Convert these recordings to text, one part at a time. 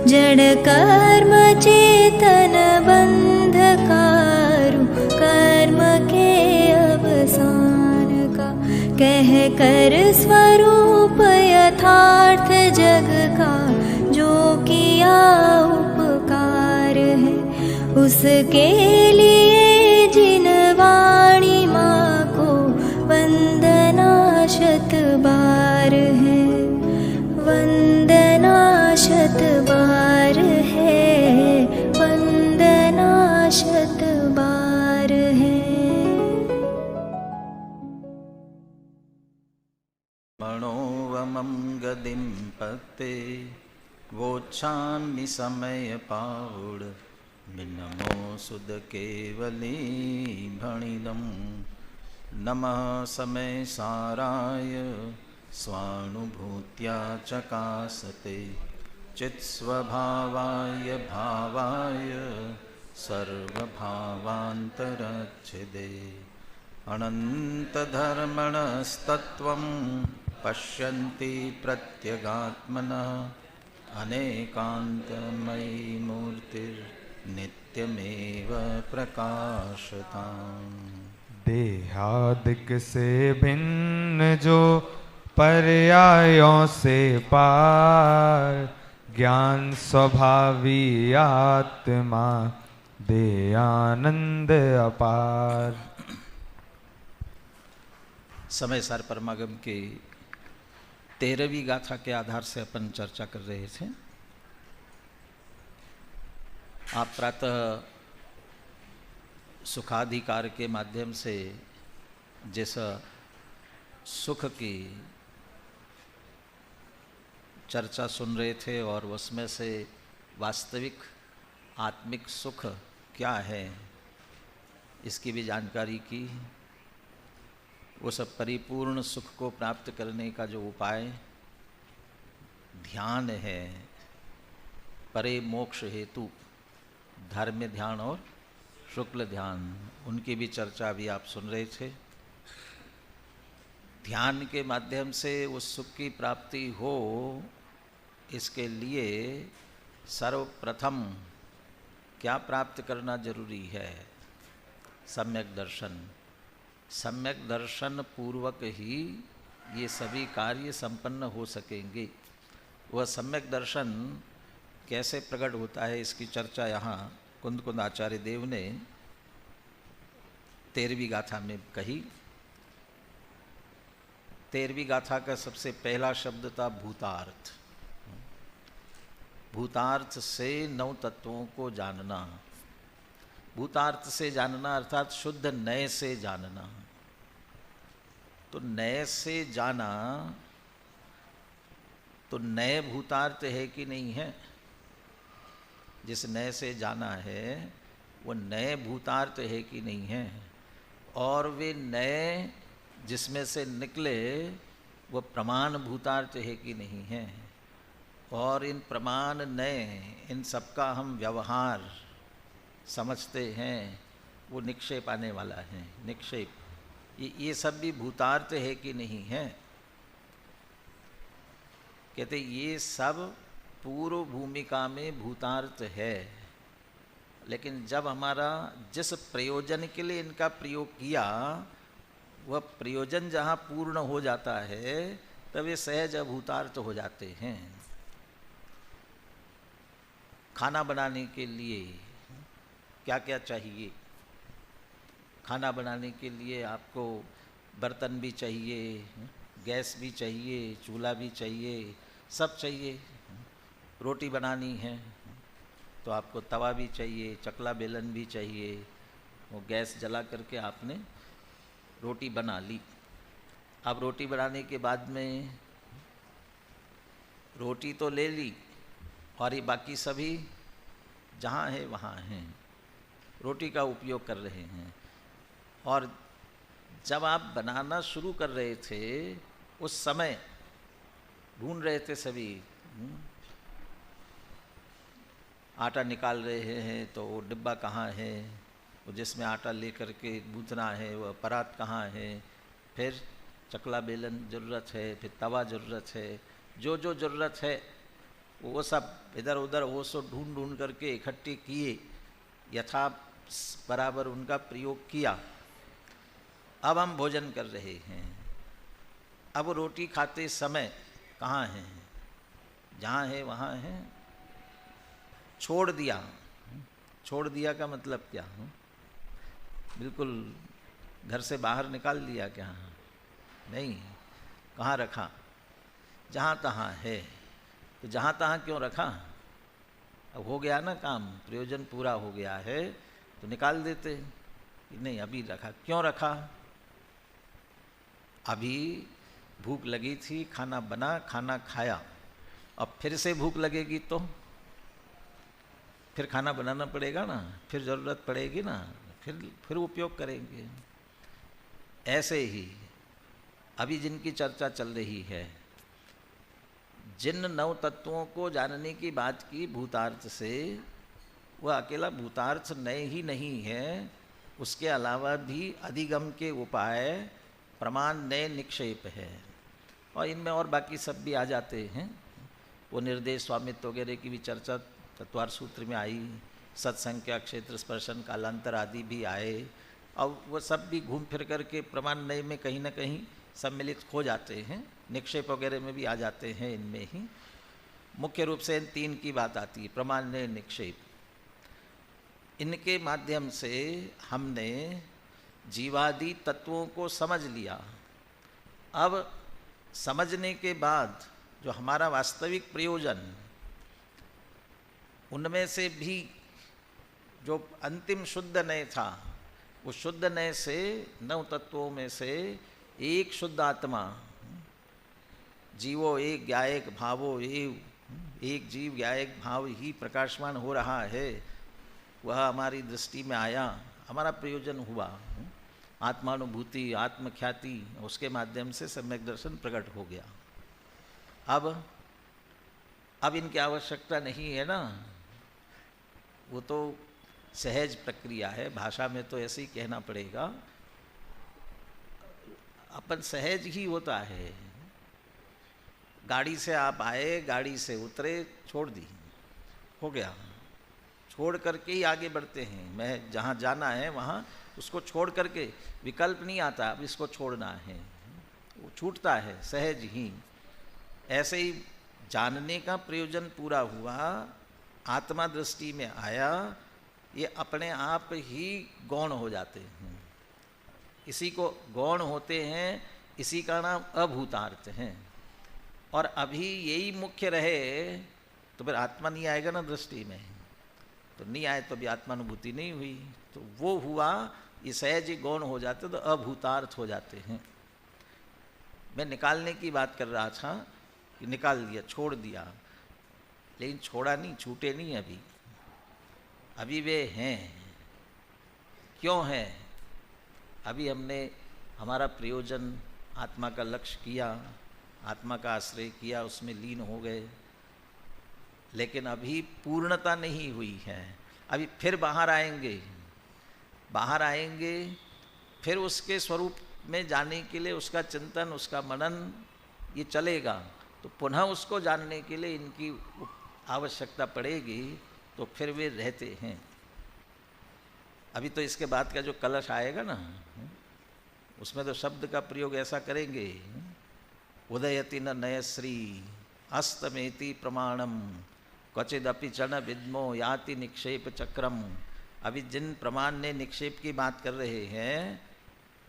जड़ कर्म चेतन बंधकारु कर्म के अवसान का। कह कर स्वरूप यथार्थ जग का जो किया उपकार है, उसके लिए जिन वाणी माँ को वंदना शत बार है, वंदना शत बार है, वंदना शत बार है। मणोवमं गदिं पते वोच्छामि समय पाउड मिनमो सुद केवली भणिदं। नमः समय साराय स्वानुभूत्या चकासते चित्स्वभावाय भावाय सर्वभावान्तरच्छिदे। अनन्तधर्मणस्तत्त्वं पश्यन्ति प्रत्यगात्मनः अनेकान्तमयी मूर्तिर्नित्यमेव प्रकाशताम्। देहादिक से भिन्न जो पर्यायों से पार, ज्ञान स्वभावी आत्मा दे आनंद अपार। समय सार परमागम के 13वीं गाथा के आधार से अपन चर्चा कर रहे थे। आप प्रातः सुखाधिकार के माध्यम से जिस सुख की चर्चा सुन रहे थे और उसमें से वास्तविक आत्मिक सुख क्या है इसकी भी जानकारी की। वो सब परिपूर्ण सुख को प्राप्त करने का जो उपाय ध्यान है, परे मोक्ष हेतु धर्म ध्यान और शुक्ल ध्यान, उनकी भी चर्चा भी आप सुन रहे थे। ध्यान के माध्यम से उस सुख की प्राप्ति हो, इसके लिए सर्वप्रथम क्या प्राप्त करना जरूरी है? सम्यक दर्शन। सम्यक दर्शन पूर्वक ही ये सभी कार्य संपन्न हो सकेंगे। वह सम्यक दर्शन कैसे प्रकट होता है इसकी चर्चा यहाँ कुंद कुंद आचार्य देव ने 13वीं गाथा में कही। 13वीं गाथा का सबसे पहला शब्द था भूतार्थ। भूतार्थ से 9 तत्वों को जानना। भूतार्थ से जानना अर्थात शुद्ध नए से जानना। तो नए से जाना तो नए भूतार्थ है कि नहीं है? जिस नए से जाना है वो नए भूतार्थ है कि नहीं है? और वे नए जिसमें से निकले वो प्रमाण भूतार्थ है कि नहीं है? और इन प्रमाण नए, इन सबका हम व्यवहार समझते हैं, वो निक्षेप आने वाला है। निक्षेप ये सब भी भूतार्थ है कि नहीं है? कहते ये सब पूर्व भूमिका में भूतार्थ है, लेकिन जब हमारा जिस प्रयोजन के लिए इनका प्रयोग किया वह प्रयोजन जहाँ पूर्ण हो जाता है तब ये सहज अभूतार्थ हो जाते हैं। खाना बनाने के लिए क्या क्या चाहिए? खाना बनाने के लिए आपको बर्तन भी चाहिए, गैस भी चाहिए, चूल्हा भी चाहिए, सब चाहिए। रोटी बनानी है तो आपको तवा भी चाहिए, चकला बेलन भी चाहिए। वो गैस जला करके आपने रोटी बना ली। अब रोटी बनाने के बाद में रोटी तो ले ली और ये बाकी सभी जहाँ है वहाँ हैं, रोटी का उपयोग कर रहे हैं। और जब आप बनाना शुरू कर रहे थे उस समय ढूंढ रहे थे सभी, आटा निकाल रहे हैं तो वो डिब्बा कहाँ है, वो जिसमें आटा लेकर के गूंथना है वह परात कहाँ है, फिर चकला बेलन ज़रूरत है, फिर तवा ज़रूरत है, जो जो ज़रूरत है वो सब इधर उधर वो सब ढूंढ ढूंढ करके इकट्ठे किए, यथा बराबर उनका प्रयोग किया। अब हम भोजन कर रहे हैं। अब रोटी खाते समय कहाँ हैं? जहाँ है वहाँ है। छोड़ दिया। छोड़ दिया का मतलब क्या? बिल्कुल घर से बाहर निकाल दिया क्या? नहीं। कहाँ रखा? जहाँ तहाँ है। तो जहाँ तहाँ क्यों रखा? अब हो गया ना काम, प्रयोजन पूरा हो गया है तो निकाल देते कि नहीं अभी रखा। क्यों रखा? अभी भूख लगी थी, खाना बना, खाना खाया। अब फिर से भूख लगेगी तो फिर खाना बनाना पड़ेगा ना, फिर ज़रूरत पड़ेगी ना, फिर उपयोग करेंगे। ऐसे ही अभी जिनकी चर्चा चल रही है, जिन 9 तत्वों को जानने की बात की भूतार्थ से, वह अकेला भूतार्थ नए ही नहीं है, उसके अलावा भी अधिगम के उपाय प्रमाण नए निक्षेप है। और इनमें और बाकी सब भी आ जाते हैं। वो निर्देश स्वामित्व वगैरह की भी चर्चा तत्वार सूत्र में आई, सत्संख्या, क्षेत्र स्पर्शन, कालांतर आदि भी आए। और वो सब भी घूम फिर करके प्रमाण नए में कहीं ना कहीं सम्मिलित हो जाते हैं, निक्षेप वगैरह में भी आ जाते हैं। इनमें ही मुख्य रूप से इन 3 की बात आती है, प्रमाण नए, निक्षेप। इनके माध्यम से हमने जीवादि तत्वों को समझ लिया। अब समझने के बाद जो हमारा वास्तविक प्रयोजन, उनमें से भी जो अंतिम शुद्ध नय था, वो शुद्ध नय से 9 तत्वों में से एक शुद्ध आत्मा, जीवो एक ज्ञायक भावो एव, एक जीव ज्ञायक भाव ही प्रकाशमान हो रहा है, वह हमारी दृष्टि में आया, हमारा प्रयोजन हुआ। आत्मानुभूति, आत्मख्याति, उसके माध्यम से सम्यक दर्शन प्रकट हो गया। अब इनकी आवश्यकता नहीं है ना, वो तो सहज प्रक्रिया है। भाषा में तो ऐसे ही कहना पड़ेगा, अपन सहज ही होता है। गाड़ी से आप आए, गाड़ी से उतरे, छोड़ दी, हो गया। छोड़ करके ही आगे बढ़ते हैं। मैं जहाँ जाना है वहाँ उसको छोड़ करके, विकल्प नहीं आता अब इसको छोड़ना है, वो छूटता है सहज ही। ऐसे ही जानने का प्रयोजन पूरा हुआ, आत्मा दृष्टि में आया, ये अपने आप ही गौण हो जाते हैं। इसी को गौण होते हैं, इसी का नाम अभूतार्थ है। और अभी यही मुख्य रहे तो फिर आत्मा नहीं आएगा ना दृष्टि में, तो नहीं आए तो भी आत्मानुभूति नहीं हुई। तो वो हुआ, ये सहज ही गौण हो जाते तो अभूतार्थ हो जाते हैं। मैं निकालने की बात कर रहा था कि निकाल दिया, छोड़ दिया, लेकिन छोड़ा नहीं, छूटे नहीं अभी वे हैं। क्यों हैं? अभी हमने हमारा प्रयोजन आत्मा का लक्ष्य किया, आत्मा का आश्रय किया, उसमें लीन हो गए, लेकिन अभी पूर्णता नहीं हुई है। अभी फिर बाहर आएंगे, फिर उसके स्वरूप में जाने के लिए उसका चिंतन, उसका मनन ये चलेगा, तो पुनः उसको जानने के लिए इनकी आवश्यकता पड़ेगी, तो फिर वे रहते हैं। अभी तो इसके बाद का जो कलश आएगा ना, उसमें तो शब्द का प्रयोग ऐसा करेंगे, उदयति न नयश्री अस्तमेति प्रमाणम क्वचिदपि चन विद्मो याति निक्षेप चक्रम। अभी जिन प्रमाण ने निक्षेप की बात कर रहे हैं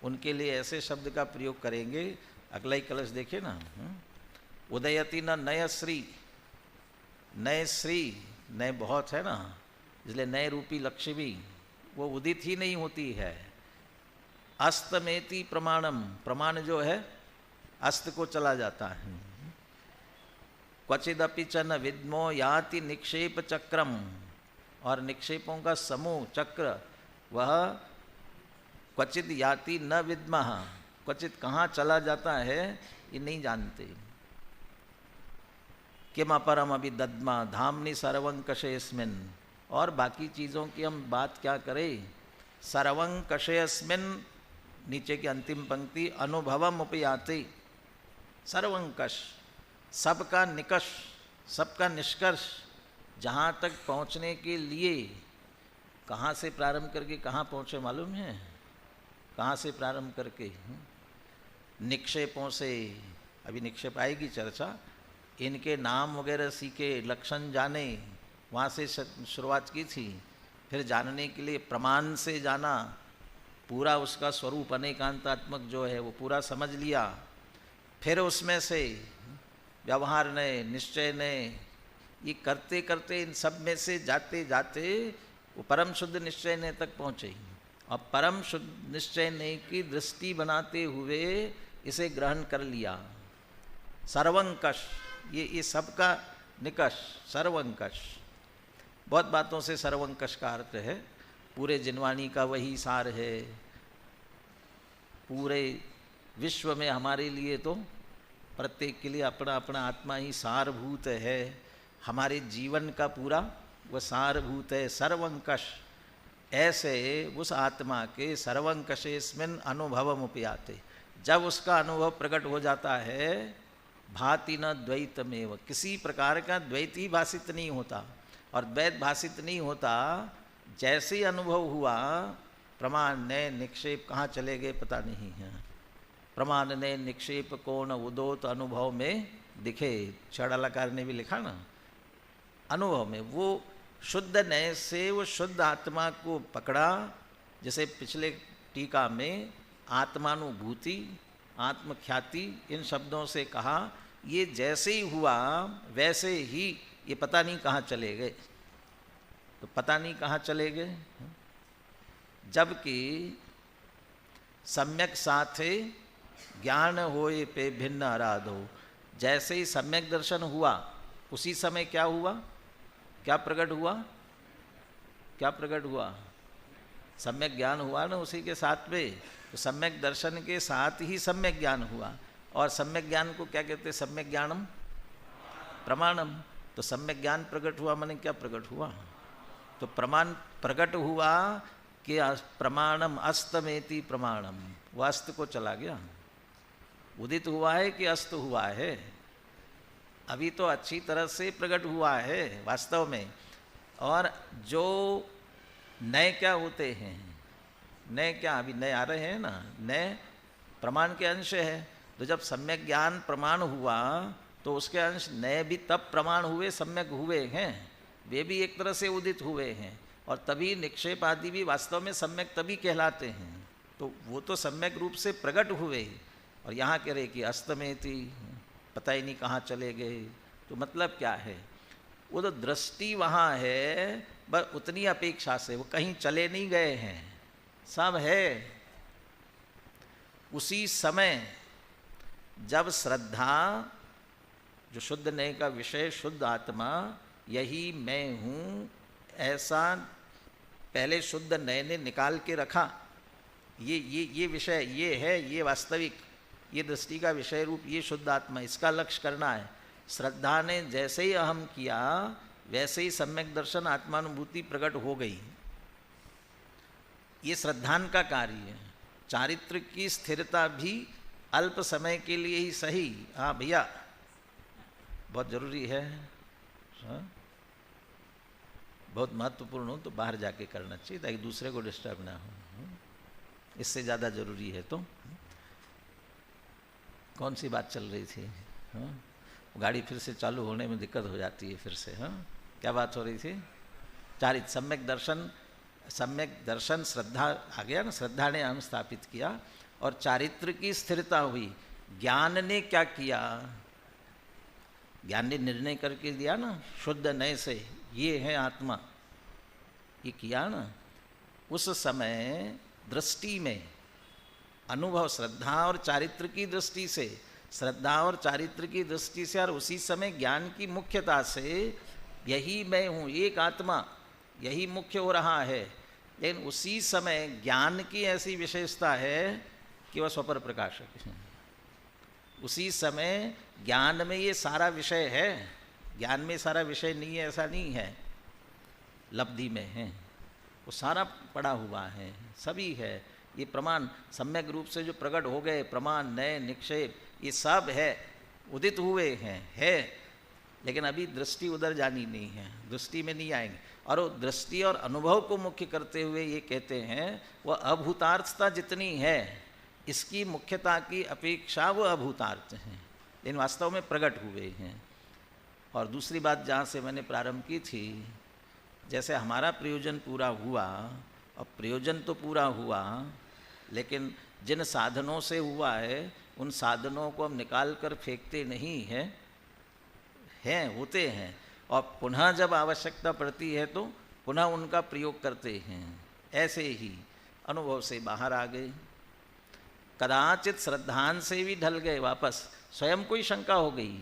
उनके लिए ऐसे शब्द का प्रयोग करेंगे। अगला ही कलश देखिए ना, उदयति न नयश्री, नए श्री, नए बहुत है ना, इसलिए नए रूपी लक्ष्मी वो उदित ही नहीं होती है। अस्तमेति प्रमाणम, प्रमाण जो है अस्त को चला जाता है। क्वचिदपि च न विद्मो याति निक्षेप चक्रम, और निक्षेपों का समूह चक्र वह क्वचित याति न विद्मः, क्वचित कहाँ चला जाता है ये नहीं जानते। किम अपरम अभिदद्मा धामनि सर्वंकषेऽस्मिन्, और बाकी चीज़ों की हम बात क्या करें। सर्वंकषेऽस्मिन्, नीचे की अंतिम पंक्ति, अनुभवम उपयाति। सर्वंकष, सबका निकष, सबका निष्कर्ष जहाँ तक पहुँचने के लिए कहाँ से प्रारंभ करके कहाँ पहुँचे मालूम है? कहाँ से प्रारंभ करके? निक्षेपों से, अभी निक्षेप आएगी चर्चा, इनके नाम वगैरह सीखे, लक्षण जाने, वहाँ से शुरुआत की थी। फिर जानने के लिए प्रमाण से जाना, पूरा उसका स्वरूप अनेकांतात्मक जो है वो पूरा समझ लिया। फिर उसमें से व्यवहार ने, निश्चय ने, ये करते करते इन सब में से जाते जाते वो परम शुद्ध निश्चय ने तक पहुँचे। और परम शुद्ध निश्चय ने की दृष्टि बनाते हुए इसे ग्रहण कर लिया। सर्वंकष, ये सबका निकष, सर्वंकष। बहुत बातों से सर्वंकष का अर्थ है पूरे जिनवाणी का वही सार है। पूरे विश्व में हमारे लिए तो प्रत्येक के लिए अपना अपना आत्मा ही सारभूत है। हमारे जीवन का पूरा वह सारभूत है। सर्वंकष, ऐसे उस आत्मा के सर्वंकषेस्मिन् अनुभवमुपयाते, जब उसका अनुभव प्रकट हो जाता है, भाति न द्वैतमेव, किसी प्रकार का द्वैत ही भाषित नहीं होता। और द्वैत भाषित नहीं होता, जैसे ही अनुभव हुआ, प्रमाण ने निक्षेप कहाँ चले गए पता नहीं है। प्रमाण ने निक्षेप कोण उदोत अनुभव में दिखे, छड़ालाकार ने भी लिखा ना, अनुभव में वो शुद्ध नय से वो शुद्ध आत्मा को पकड़ा। जैसे पिछले टीका में आत्मानुभूति, आत्मख्याति, इन शब्दों से कहा, ये जैसे ही हुआ वैसे ही ये पता नहीं कहाँ चले गए। तो पता नहीं कहाँ चले गए, जबकि सम्यक साथे ज्ञान होए पे भिन्न आराधो, जैसे ही सम्यक दर्शन हुआ उसी समय क्या हुआ, क्या प्रकट हुआ, क्या प्रकट हुआ? सम्यक ज्ञान हुआ ना उसी के साथ में। तो सम्यक दर्शन के साथ ही सम्यक ज्ञान हुआ। और सम्यक ज्ञान को क्या कहते हैं? सम्यक ज्ञानम प्रमाणम। तो सम्यक ज्ञान प्रकट हुआ माने क्या प्रकट हुआ? तो प्रमाण प्रकट हुआ कि प्रमाणम अस्तमेति प्रमाणम, वो अस्त को चला गया। उदित हुआ है कि अस्त हुआ है? अभी तो अच्छी तरह से प्रकट हुआ है वास्तव में। और जो नए क्या होते हैं, नए क्या अभी नए आ रहे हैं ना, नए प्रमाण के अंश है। तो जब सम्यक ज्ञान प्रमाण हुआ तो उसके अंश नए भी तब प्रमाण हुए, सम्यक हुए हैं, वे भी एक तरह से उदित हुए हैं। और तभी निक्षेप आदि भी वास्तव में सम्यक तभी कहलाते हैं। तो वो तो सम्यक रूप से प्रकट हुए। और यहाँ कह रहे कि अस्तमेति, पता ही नहीं कहाँ चले गए। तो मतलब क्या है? वो तो दृष्टि वहाँ है, बस उतनी अपेक्षा से, वो कहीं चले नहीं गए हैं, सब है। उसी समय जब श्रद्धा, जो शुद्ध नय का विषय शुद्ध आत्मा, यही मैं हूँ, ऐसा पहले शुद्ध नय ने निकाल के रखा। ये विषय ये है, ये वास्तविक, ये दृष्टि का विषय रूप ये शुद्ध आत्मा, इसका लक्ष्य करना है। श्रद्धा ने जैसे ही अहम किया वैसे ही सम्यक दर्शन आत्मानुभूति प्रकट हो गई। ये श्रद्धान का कार्य है। चारित्र की स्थिरता भी अल्प समय के लिए ही सही, हाँ भैया बहुत जरूरी है, हाँ? बहुत महत्वपूर्ण हो तो बाहर जाके करना चाहिए ताकि दूसरे को डिस्टर्ब ना हो। इससे ज़्यादा जरूरी है तो कौन सी बात चल रही थी? हाँ? गाड़ी फिर से चालू होने में दिक्कत हो जाती है फिर से। हाँ, क्या बात हो रही थी? चारित्र, सम्यक दर्शन श्रद्धा आ गया ना, श्रद्धा ने हम स्थापित किया और चारित्र की स्थिरता हुई। ज्ञान ने क्या किया? ज्ञान ने निर्णय करके दिया ना शुद्ध नय से, ये है आत्मा, ये किया ना। उस समय दृष्टि में अनुभव श्रद्धा और चारित्र की दृष्टि से, श्रद्धा और चारित्र की दृष्टि से, और उसी समय ज्ञान की मुख्यता से यही मैं हूँ, एक आत्मा, यही मुख्य हो रहा है। लेकिन उसी समय ज्ञान की ऐसी विशेषता है कि वह स्वपर प्रकाशक है। उसी समय ज्ञान में ये सारा विषय है, ज्ञान में सारा विषय नहीं है ऐसा नहीं है, लब्धि में है, वो सारा पड़ा हुआ है, सभी है। ये प्रमाण सम्यक रूप से जो प्रकट हो गए, प्रमाण नए निक्षेप, ये सब है, उदित हुए हैं, है। लेकिन अभी दृष्टि उधर जानी नहीं है, दृष्टि में नहीं आएंगे। और वो दृष्टि और अनुभव को मुख्य करते हुए ये कहते हैं वह अभूतार्थता जितनी है इसकी मुख्यता की अपेक्षा वो अभूतार्थ हैं, लेकिन वास्तव में प्रकट हुए हैं। और दूसरी बात जहाँ से मैंने प्रारंभ की थी, जैसे हमारा प्रयोजन पूरा हुआ, और प्रयोजन तो पूरा हुआ लेकिन जिन साधनों से हुआ है उन साधनों को हम निकाल कर फेंकते नहीं हैं, होते हैं, और पुनः जब आवश्यकता पड़ती है तो पुनः उनका प्रयोग करते हैं। ऐसे ही अनुभव से बाहर आ गए, कदाचित श्रद्धान से भी ढल गए वापस, स्वयं कोई शंका हो गई,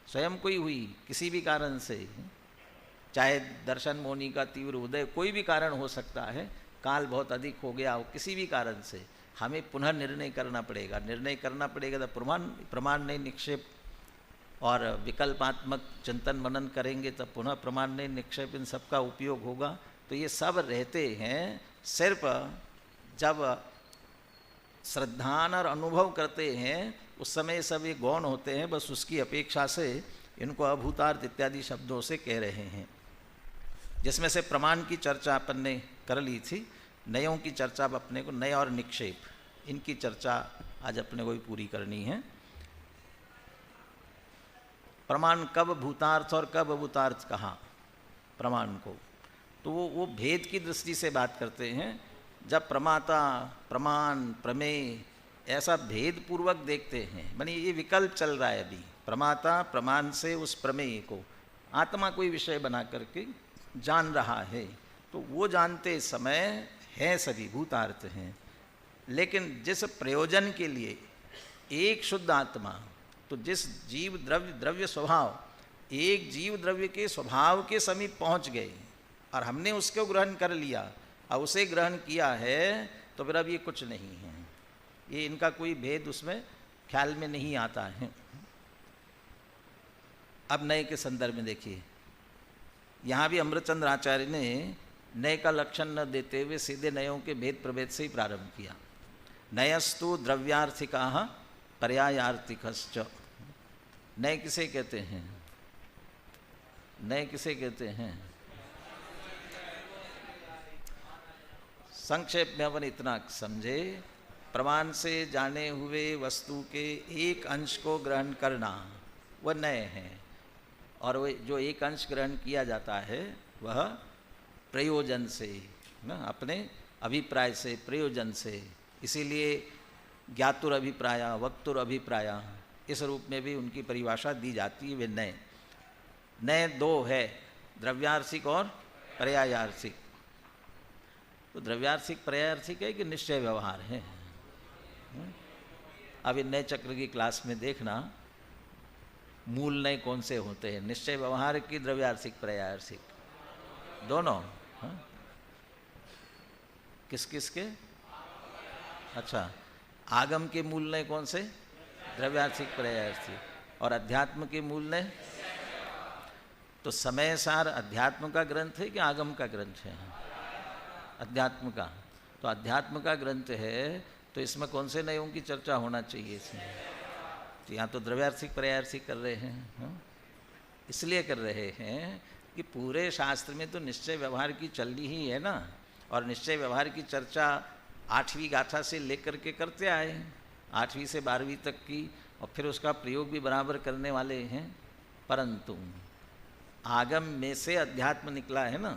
स्वयं कोई हुई किसी भी कारण से, चाहे दर्शन मोनी का तीव्र उदय, कोई भी कारण हो सकता है, काल बहुत अधिक हो गया हो, किसी भी कारण से हमें पुनः निर्णय करना पड़ेगा। निर्णय करना पड़ेगा तो प्रमाण नहीं निक्षेप और विकल्पात्मक चिंतन मनन करेंगे तब पुनः प्रमाण नहीं निक्षेप, इन सब का उपयोग होगा। तो ये सब रहते हैं, सिर्फ जब श्रद्धान और अनुभव करते हैं उस समय सब ये गौण होते हैं, बस उसकी अपेक्षा से इनको अभूतार्थ इत्यादि शब्दों से कह रहे हैं। जिसमें से प्रमाण की चर्चा अपन ने कर ली थी, नयों की चर्चा अब अपने को, नय और निक्षेप, इनकी चर्चा आज अपने को भी पूरी करनी है। प्रमाण कब भूतार्थ और कब अभूतार्थ कहा प्रमाण को, तो वो भेद की दृष्टि से बात करते हैं। जब प्रमाता, प्रमाण, प्रमेय ऐसा भेद पूर्वक देखते हैं, माने ये विकल्प चल रहा है अभी, प्रमाता प्रमाण से उस प्रमेय को आत्मा कोई विषय बना करके जान रहा है, तो वो जानते समय हैं सभी भूतार्थ हैं। लेकिन जिस प्रयोजन के लिए एक शुद्ध आत्मा, तो जिस जीव द्रव्य स्वभाव, एक जीव द्रव्य के स्वभाव के समीप पहुंच गए और हमने उसको ग्रहण कर लिया और उसे ग्रहण किया है, तो फिर अब ये कुछ नहीं है, ये इनका कोई भेद उसमें ख्याल में नहीं आता है। अब नए के संदर्भ में देखिए, यहाँ भी अमृतचंद्र आचार्य ने नए का लक्षण न देते हुए सीधे नयों के भेद प्रभेद से ही प्रारंभ किया। नयस्तु द्रव्यार्थिका पर्यायार्थिकश्च। नए किसे कहते हैं? नए किसे कहते हैं? संक्षेप में अपन इतना समझे, प्रमाण से जाने हुए वस्तु के एक अंश को ग्रहण करना वह नए है, और वह जो एक अंश ग्रहण किया जाता है वह प्रयोजन से, ना, अपने अभिप्राय से, प्रयोजन से। इसीलिए ज्ञातुर अभिप्राय, वक्तुर अभिप्राय, इस रूप में भी उनकी परिभाषा दी जाती है। वे नए नए दो है, द्रव्यार्थिक और पर्यायार्थिक। तो द्रव्यार्थिक पर्यायार्थिक है कि निश्चय व्यवहार है। अब इन नए चक्र की क्लास में देखना मूल नए कौन से होते हैं, निश्चय व्यवहार की द्रव्यार्थिक पर्यायार्थिक, दोनों। किस किस के? अच्छा, आगम के मूल नए कौन से? द्रव्यार्थिक पर्यायार्थिक। और अध्यात्म के मूल नए? तो समय सार अध्यात्म का ग्रंथ है कि आगम का ग्रंथ है? अध्यात्म का। तो अध्यात्म का ग्रंथ है, तो इसमें कौन से नयों की चर्चा होना चाहिए इसमें? तो यहाँ तो द्रव्यार्थिक पर्यायार्थिक कर रहे हैं, इसलिए कर रहे हैं कि पूरे शास्त्र में तो निश्चय व्यवहार की चलनी ही है ना, और निश्चय व्यवहार की चर्चा 8वीं गाथा से लेकर के करते आए, 8वीं से 12वीं तक की, और फिर उसका प्रयोग भी बराबर करने वाले हैं। परंतु आगम में से अध्यात्म निकला है ना,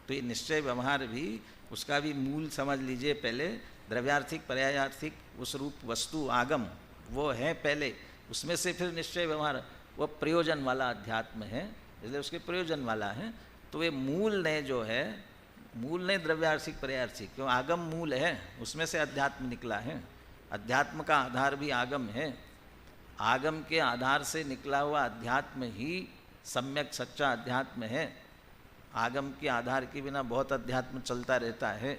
तो ये निश्चय व्यवहार भी, उसका भी मूल समझ लीजिए पहले। द्रव्यार्थिक पर्यायार्थिक उस रूप वस्तु आगम वो है पहले, उसमें से फिर निश्चय व्यवहार वो प्रयोजन वाला अध्यात्म है, इसलिए उसके प्रयोजन वाला है। तो वे मूल ने जो है, मूल ने द्रव्यार्थिक पर्यायार्थिक, क्यों आगम मूल है, उसमें से अध्यात्म निकला है। अध्यात्म का आधार भी आगम है, आगम के आधार से निकला हुआ अध्यात्म ही सम्यक सच्चा अध्यात्म है। आगम के आधार के बिना बहुत अध्यात्म चलता रहता है,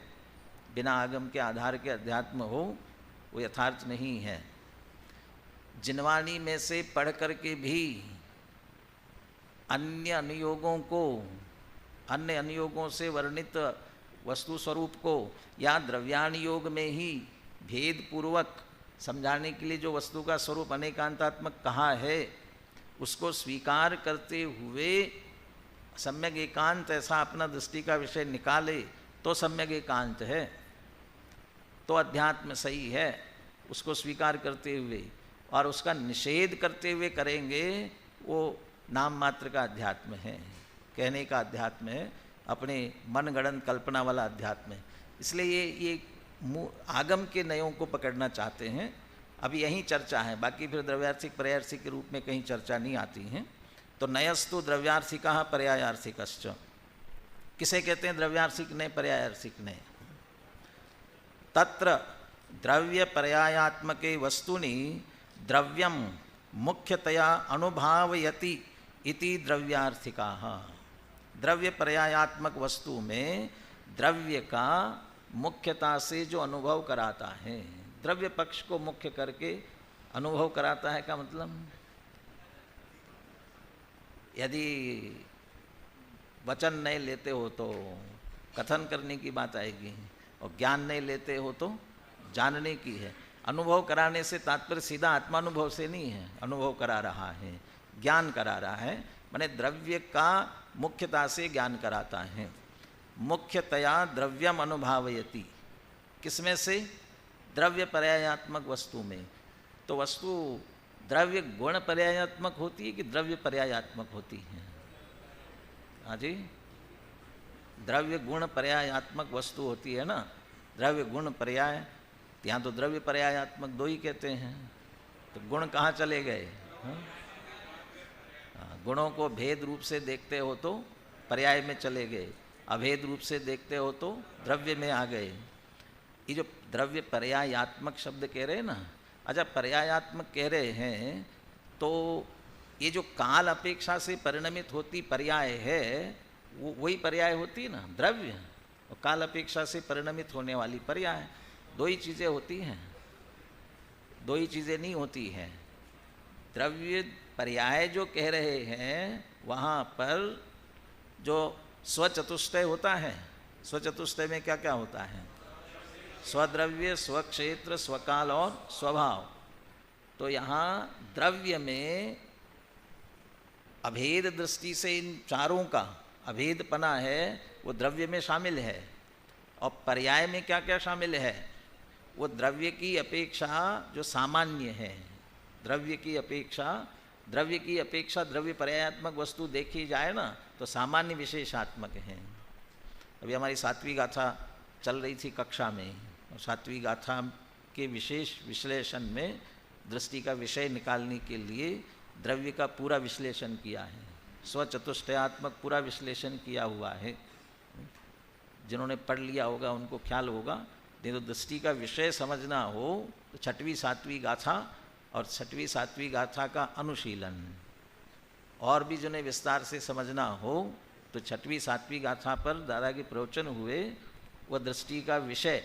बिना आगम के आधार के अध्यात्म हो वो यथार्थ नहीं है। जिनवाणी में से पढ़ करके भी अन्य अनुयोगों को, अन्य अनुयोगों से वर्णित वस्तु स्वरूप को, या द्रव्याण योग में ही भेद पूर्वक समझाने के लिए जो वस्तु का स्वरूप अनेकांतात्मक कहा है, उसको स्वीकार करते हुए सम्यक एकांत ऐसा अपना दृष्टि का विषय निकाले तो सम्यक एकांत है, तो अध्यात्म सही है। उसको स्वीकार करते हुए और उसका निषेध करते हुए करेंगे, वो नाम मात्र का अध्यात्म है, कहने का अध्यात्म है, अपने मनगढ़ंत कल्पना वाला अध्यात्म है। इसलिए ये आगम के नयों को पकड़ना चाहते हैं। अभी यहीं चर्चा है, बाकी फिर द्रव्यार्थिक पर्यायार्थिक के रूप में कहीं चर्चा नहीं आती हैं। तो नयस्तु द्रव्यार्थिकः पर्यायार्थिकश्च, किसे कहते हैं द्रव्यार्थिक ने पर्यायार्थिक ने? तत्र द्रव्य पर्यायात्मके वस्तुनि द्रव्यम मुख्यतया अनुभावयति इति द्रव्यार्थिकाः। द्रव्य पर्यायात्मक वस्तु में द्रव्य का मुख्यता से जो अनुभव कराता है, द्रव्य पक्ष को मुख्य करके अनुभव कराता है का मतलब, यदि वचन नहीं लेते हो तो कथन करने की बात आएगी, और ज्ञान नहीं लेते हो तो जानने की है। अनुभव कराने से तात्पर्य सीधा आत्मानुभव से नहीं है, अनुभव करा रहा है, ज्ञान करा रहा है, माने द्रव्य का मुख्यता से ज्ञान कराता है। मुख्यतया द्रव्यम अनुभावयति, किसमें से? द्रव्य पर्यायात्मक वस्तु में। तो वस्तु द्रव्य गुण पर्यायात्मक होती है कि द्रव्य पर्यायात्मक होती है? हाँ जी, द्रव्य गुण पर्यायात्मक वस्तु होती है ना, द्रव्य गुण पर्याय। यहाँ तो द्रव्य पर्यायात्मक दो ही कहते हैं, तो गुण कहाँ चले गए? गुणों को भेद रूप से देखते हो तो पर्याय में चले गए, अभेद रूप से देखते हो तो द्रव्य में आ गए। ये जो द्रव्य पर्यायात्मक शब्द कह रहे हैं ना, अच्छा पर्यायात्मक कह रहे हैं तो ये जो काल अपेक्षा से परिणमित होती पर्याय है, वो वही पर्याय होती है ना द्रव्य, और काल अपेक्षा से परिणमित होने वाली पर्याय। दो ही चीज़ें होती हैं, दो ही चीज़ें नहीं होती हैं। द्रव्य पर्याय जो कह रहे हैं वहाँ पर जो स्वचतुष्टय होता है, स्वचतुष्टय में क्या क्या होता है? स्वद्रव्य, स्वक्षेत्र, स्वकाल और स्वभाव। तो यहाँ द्रव्य में अभेद दृष्टि से इन चारों का अभेदपना है, वो द्रव्य में शामिल है। और पर्याय में क्या क्या शामिल है? वो द्रव्य की अपेक्षा जो सामान्य है, द्रव्य की अपेक्षा द्रव्य पर्यायात्मक वस्तु देखी जाए ना तो सामान्य विशेषात्मक है। अभी हमारी 7वीं गाथा चल रही थी कक्षा में, और 7वीं गाथा के विशेष विश्लेषण में दृष्टि का विषय निकालने के लिए द्रव्य का पूरा विश्लेषण किया है, स्वचतुष्टयात्मक पूरा विश्लेषण किया हुआ है। जिन्होंने पढ़ लिया होगा उनको ख्याल होगा, नहीं तो दृष्टि का विषय समझना हो तो 6वीं 7वीं गाथा और 6वीं 7वीं गाथा का अनुशीलन, और भी जिन्हें विस्तार से समझना हो तो 6वीं 7वीं गाथा पर दादा के प्रवचन हुए, वह दृष्टि का विषय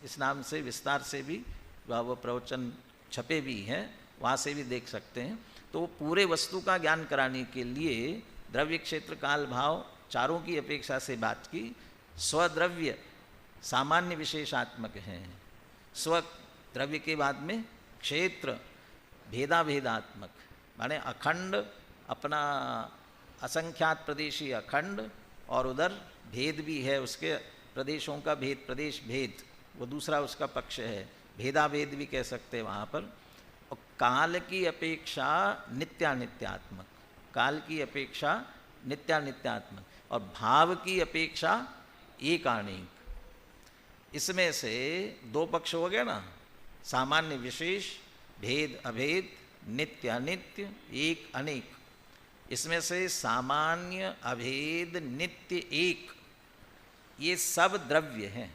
इस नाम से विस्तार से भी वह प्रवचन छपे भी हैं, वहाँ से भी देख सकते हैं। तो पूरे वस्तु का ज्ञान कराने के लिए द्रव्य क्षेत्र काल भाव चारों की अपेक्षा से बात की। स्वद्रव्य सामान्य विशेषात्मक हैं, स्व द्रव्य के बाद में क्षेत्र भेदाभेदात्मक, माने अखंड अपना असंख्यात प्रदेशी अखंड, और उधर भेद भी है, उसके प्रदेशों का भेद, प्रदेश भेद, वो दूसरा उसका पक्ष है, भेदाभेद भी कह सकते हैं वहाँ पर। और काल की अपेक्षा नित्यानित्यात्मक, काल की अपेक्षा नित्यानित्यात्मक, और भाव की अपेक्षा एकाणिक। इसमें से दो पक्ष हो गए ना, सामान्य विशेष, भेद अभेद, नित्य अनित्य, एक अनेक। इसमें से सामान्य अभेद नित्य एक, ये सब द्रव्य हैं।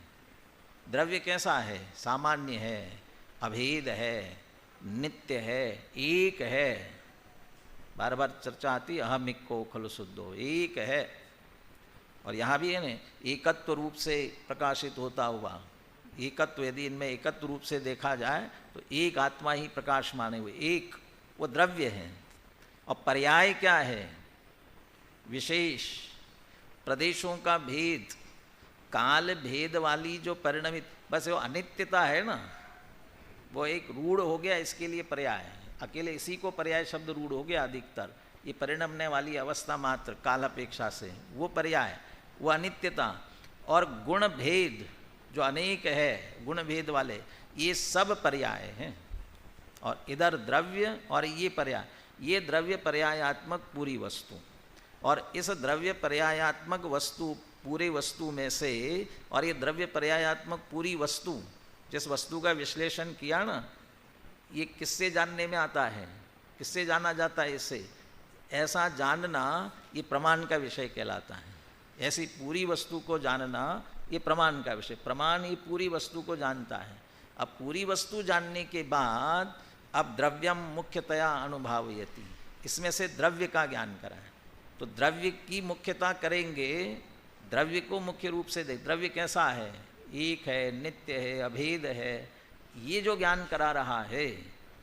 द्रव्य कैसा है? सामान्य है, अभेद है, नित्य है, एक है। बार बार चर्चा आती, अहमिको खलु शुद्धो, एक है। और यहाँ भी है ना, एकत्व रूप से प्रकाशित होता हुआ, एकत्व यदि इनमें एकत्व रूप से देखा जाए तो एक आत्मा ही प्रकाश माने हुए, एक वो द्रव्य है। और पर्याय क्या है? विशेष, प्रदेशों का भेद, काल भेद वाली जो परिणमित, बस वो अनित्यता है ना, वो एक रूढ़ हो गया, इसके लिए पर्याय है। अकेले इसी को पर्याय शब्द रूढ़ हो गया अधिकतर। ये परिणमने वाली अवस्था मात्र काल अपेक्षा से, वो पर्याय, वो अनित्यता और गुण भेद जो अनेक है, गुण भेद वाले, ये सब पर्याय हैं। और इधर द्रव्य और ये पर्याय, ये द्रव्य पर्यायात्मक पूरी वस्तु, और इस द्रव्य पर्यायात्मक वस्तु पूरे वस्तु में से, और ये द्रव्य पर्यायात्मक पूरी वस्तु, जिस वस्तु का विश्लेषण किया ना, ये किससे जानने में आता है, किससे जाना जाता है इससे? ऐसा जानना ये प्रमाण का विषय कहलाता है। ऐसी पूरी वस्तु को जानना ये प्रमाण का विषय, प्रमाण ये पूरी वस्तु को जानता है। अब पूरी वस्तु जानने के बाद अब द्रव्यम मुख्यतया अनुभावयति, इसमें से द्रव्य का ज्ञान कराए। तो द्रव्य की मुख्यता करेंगे, द्रव्य को मुख्य रूप से देख, द्रव्य कैसा है, एक है, नित्य है, अभेद है, ये जो ज्ञान करा रहा है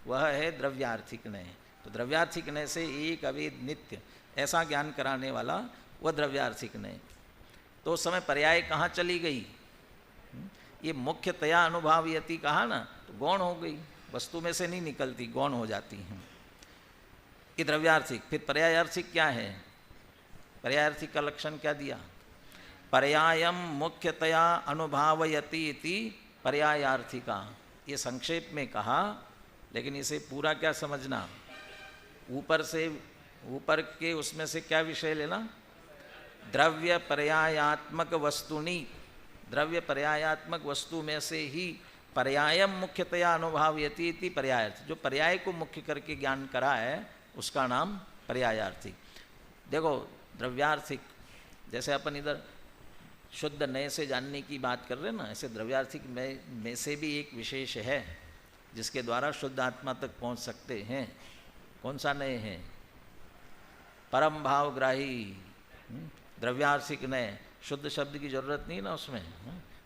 वह है द्रव्यार्थिक नय। तो द्रव्यार्थिक नय से एक, अभेद, नित्य, ऐसा ज्ञान कराने वाला वह द्रव्यार्थिक नय। तो उस समय पर्याय कहाँ चली गई? ये मुख्यतया अनुभावयति कहा ना, तो गौण हो गई, वस्तु में से नहीं निकलती, गौण हो जाती हैं। ये द्रव्यार्थिक। फिर पर्यायार्थिक क्या है? पर्यायार्थिक का लक्षण क्या दिया? पर्यायम मुख्यतया अनुभावयति इति पर्यायार्थिका। ये संक्षेप में कहा, लेकिन इसे पूरा क्या समझना, ऊपर से, ऊपर के उसमें से क्या विषय लेना? द्रव्य पर्यायात्मक वस्तुनि, द्रव्य पर्यायात्मक वस्तु में से ही पर्यायम मुख्यतया अनुभावयति इति पर्यायार्थ, जो पर्याय को मुख्य करके ज्ञान करा है उसका नाम पर्यायार्थिक। देखो द्रव्यार्थिक, जैसे अपन इधर शुद्ध नय से जानने की बात कर रहे हैं ना, ऐसे द्रव्यार्थिक में से भी एक विशेष है जिसके द्वारा शुद्ध आत्मा तक पहुंच सकते हैं। कौन सा नय है? परम भावग्राही द्रव्यार्थिक नय। शुद्ध शब्द की जरूरत नहीं ना उसमें,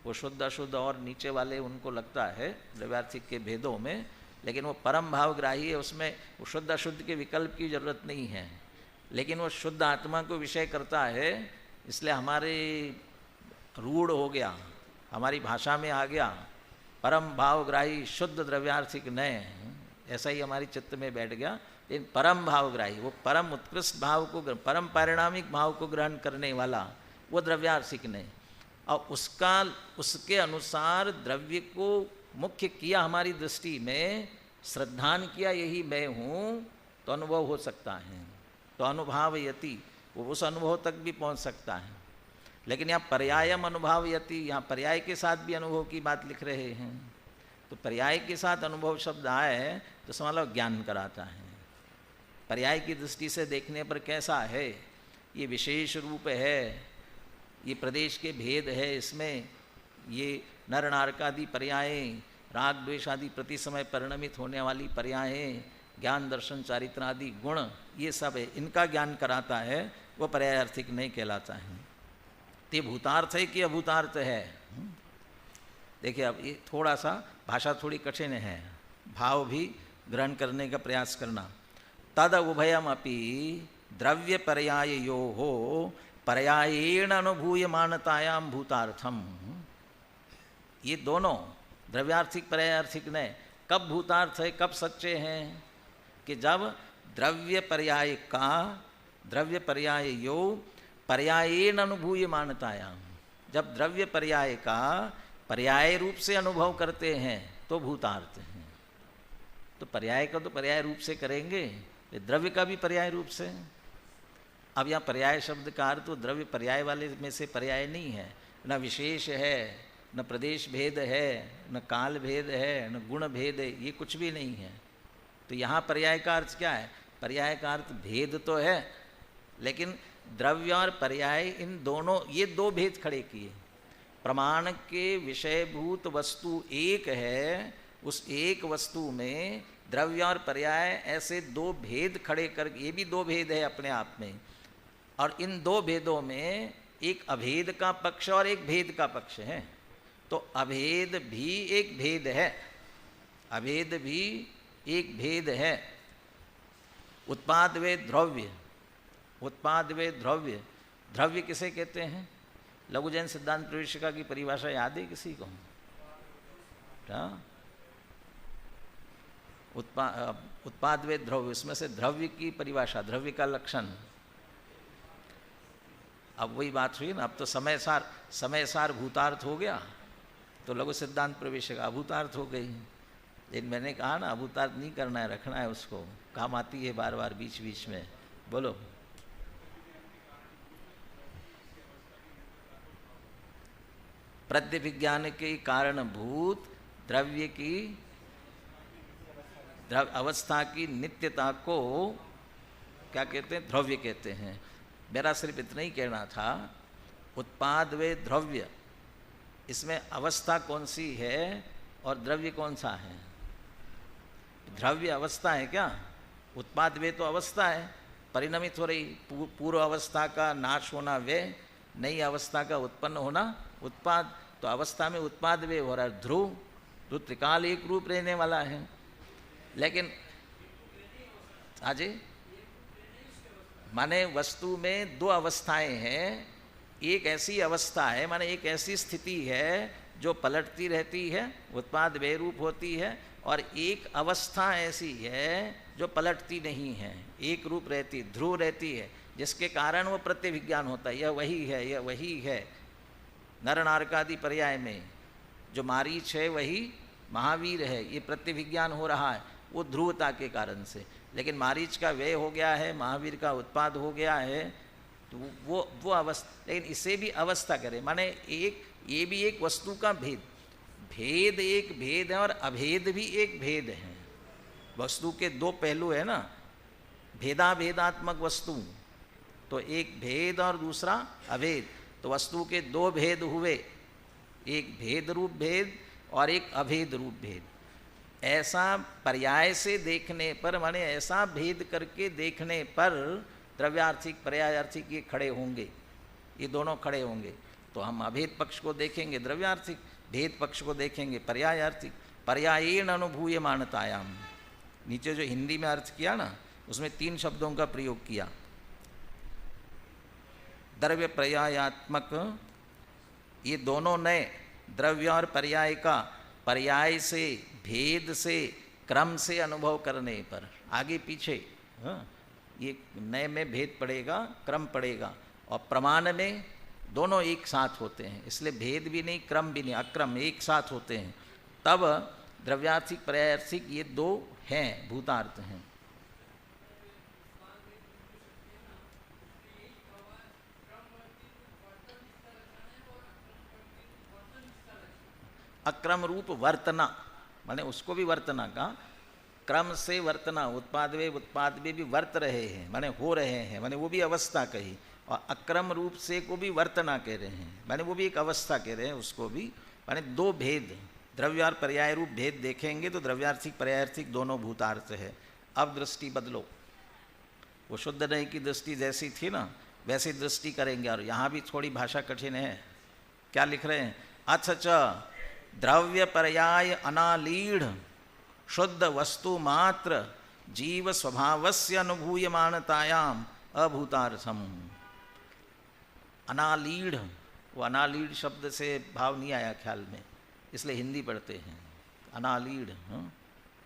वो शुद्ध अशुद्ध और नीचे वाले उनको लगता है द्रव्यार्थिक के भेदों में, लेकिन वो परम भावग्राही है, उसमें वो शुद्ध अशुद्ध के विकल्प की जरूरत नहीं है, लेकिन वो शुद्ध आत्मा को विषय करता है, इसलिए हमारे रूढ़ हो गया, हमारी भाषा में आ गया परम भावग्राही शुद्ध द्रव्यार्थिक नय, ऐसा ही हमारी चित्त में बैठ गया। लेकिन परम भावग्राही, वो परम उत्कृष्ट भाव को, परम पारिणामिक भाव को ग्रहण करने वाला वो द्रव्यार्थिक नय, और उसके अनुसार द्रव्य को मुख्य किया हमारी दृष्टि में, श्रद्धान किया यही मैं हूँ, तो अनुभव हो सकता है, तो अनुभावयति, वो उस अनुभव तक भी पहुँच सकता है। लेकिन यहाँ पर्यायम अनुभावयति, यहाँ पर्याय के साथ भी अनुभव की बात लिख रहे हैं, तो पर्याय के साथ अनुभव शब्द आए तो समझ लो ज्ञान कराता है। पर्याय की दृष्टि से देखने पर कैसा है, ये विशेष रूप है, ये प्रदेश के भेद है, इसमें ये नर नारकादि पर्यायें, राग द्वेष आदि प्रति समय परिणमित होने वाली पर्यायें, ज्ञान दर्शन चारित्र आदि गुण, ये सब है, इनका ज्ञान कराता है, वो पर्यायार्थिक नहीं कहलाता है। ते भूतार्थ है कि अभूतार्थ है? देखिए अब ये थोड़ा सा भाषा थोड़ी कठिन है, भाव भी ग्रहण करने का प्रयास करना। तद उभयम अपि द्रव्य पर्यायो हो पर्यायेण अनुभूयमानतायाम भूतार्थम। ये दोनों द्रव्यार्थिक पर्यायार्थिक ने कब भूतार्थ है, कब सच्चे हैं? कि जब द्रव्य पर्याय का, द्रव्य पर्याय यो पर्यायेन अनुभूयमानतायाम, जब द्रव्य पर्याय का पर्याय रूप से अनुभव करते हैं तो भूतार्थ हैं। तो पर्याय का तो पर्याय रूप से करेंगे, द्रव्य का भी पर्याय रूप से। अब यहाँ पर्याय शब्द का अर्थ तो द्रव्य पर्याय वाले में से पर्याय नहीं है, न विशेष है, न प्रदेश भेद है, न काल भेद है, न गुण भेद है, ये कुछ भी नहीं है। तो यहाँ पर्याय का अर्थ क्या है? पर्याय का अर्थ भेद तो है, लेकिन द्रव्य और पर्याय, इन दोनों, ये दो भेद खड़े किए। प्रमाण के विषयभूत वस्तु एक है, उस एक वस्तु में द्रव्य और पर्याय ऐसे दो भेद खड़े कर, ये भी दो भेद है अपने आप में, और इन दो भेदों में एक अभेद का पक्ष और एक भेद का पक्ष है। तो अभेद भी एक भेद है, अभेद भी एक भेद है। उत्पाद वे द्रव्य, उत्पाद वे द्रव्य, द्रव्य किसे कहते हैं? लघु जैन सिद्धांत प्रवेशिका की परिभाषा याद है किसी को? क्या उत्पाद वे द्रव्य, इसमें से द्रव्य की परिभाषा, द्रव्य का लक्षण। अब वही बात हुई ना, अब तो समय सार भूतार्थ हो गया, तो लघु सिद्धांत प्रवेश का अभूतार्थ हो गई। लेकिन मैंने कहा ना अभूतार्थ नहीं करना है, रखना है उसको, काम आती है बार बार बीच बीच में। बोलो। प्रत्यभिज्ञान के कारणभूत द्रव्य की अवस्था की नित्यता को क्या कहते हैं? द्रव्य कहते हैं। मेरा सिर्फ इतना ही कहना था, उत्पाद वे द्रव्य, इसमें अवस्था कौन सी है और द्रव्य कौन सा है? द्रव्य अवस्था है क्या? उत्पाद वे तो अवस्था है, परिणमित हो रही। पूर्व अवस्था का नाश होना वे, नई अवस्था का उत्पन्न होना उत्पाद। तो अवस्था में उत्पाद वे हो रहा है। ध्रुव तो त्रिकाल एक रूप रहने वाला है। लेकिन आजे माने वस्तु में दो अवस्थाएं हैं। एक ऐसी अवस्था है, माने एक ऐसी स्थिति है जो पलटती रहती है, उत्पाद वे रूप होती है, और एक अवस्था ऐसी है जो पलटती नहीं है, एक रूप रहती, ध्रुव रहती है, जिसके कारण वो प्रत्यभिज्ञान होता है। यह वही है, यह वही है। नर नारकादि पर्याय में जो मारीच है वही महावीर है, ये प्रत्यभिज्ञान हो रहा है वो ध्रुवता के कारण से। लेकिन मारीच का व्यय हो गया है, महावीर का उत्पाद हो गया है, तो वो अवस्था। लेकिन इसे भी अवस्था करें, माने एक ये भी एक वस्तु का भेद, भेद एक भेद है और अभेद भी एक भेद है। वस्तु के दो पहलू है ना, भेदाभेदात्मक वस्तु, तो एक भेद और दूसरा अभेद। तो वस्तु के दो भेद हुए, एक भेद रूप भेद और एक अभेद रूप भेद। ऐसा पर्याय से देखने पर, माने ऐसा भेद करके देखने पर द्रव्यार्थिक पर्यायार्थिक ये खड़े होंगे, ये दोनों खड़े होंगे। तो हम अभेद पक्ष को देखेंगे द्रव्यार्थिक, भेद पक्ष को देखेंगे पर्यायार्थिक। पर्यायेण अनुभूयमानतायाम, नीचे जो हिंदी में अर्थ किया ना, उसमें 3 शब्दों का प्रयोग किया। द्रव्य पर्यायात्मक, ये दोनों नए द्रव्य और पर्याय का पर्याय से, भेद से, क्रम से अनुभव करने पर, आगे पीछे, ये नए में भेद पड़ेगा, क्रम पड़ेगा, और प्रमाण में दोनों एक साथ होते हैं। इसलिए भेद भी नहीं, क्रम भी नहीं, अक्रम एक साथ होते हैं। तब द्रव्यार्थिक पर्यायार्थिक ये दो हैं, भूतार्थ हैं। अक्रम रूप वर्तना, माने उसको भी वर्तना का, क्रम से वर्तना, उत्पाद वे भी वर्त रहे हैं, माने हो रहे हैं, माने वो भी अवस्था कही। और अक्रम रूप से को भी वर्तना कह रहे हैं, माने वो भी एक अवस्था कह रहे हैं उसको भी। माने दो भेद, द्रव्य और पर्याय रूप भेद देखेंगे तो द्रव्यार्थिक पर्यायार्थिक दोनों भूतार्थ है। अब दृष्टि बदलो, वो शुद्ध नहीं की दृष्टि जैसी थी ना, वैसी दृष्टि करेंगे। और यहाँ भी थोड़ी भाषा कठिन है। क्या लिख रहे हैं? अथ च द्रव्य पर्याय अनालीढ़ शुद्ध वस्तु मात्र जीव स्वभावस्य अनुभूयमानतायाम अभूतार्थम। अनालीढ़, वो अनालीढ़ शब्द से भाव नहीं आया ख्याल में, इसलिए हिंदी पढ़ते हैं अनालीढ़।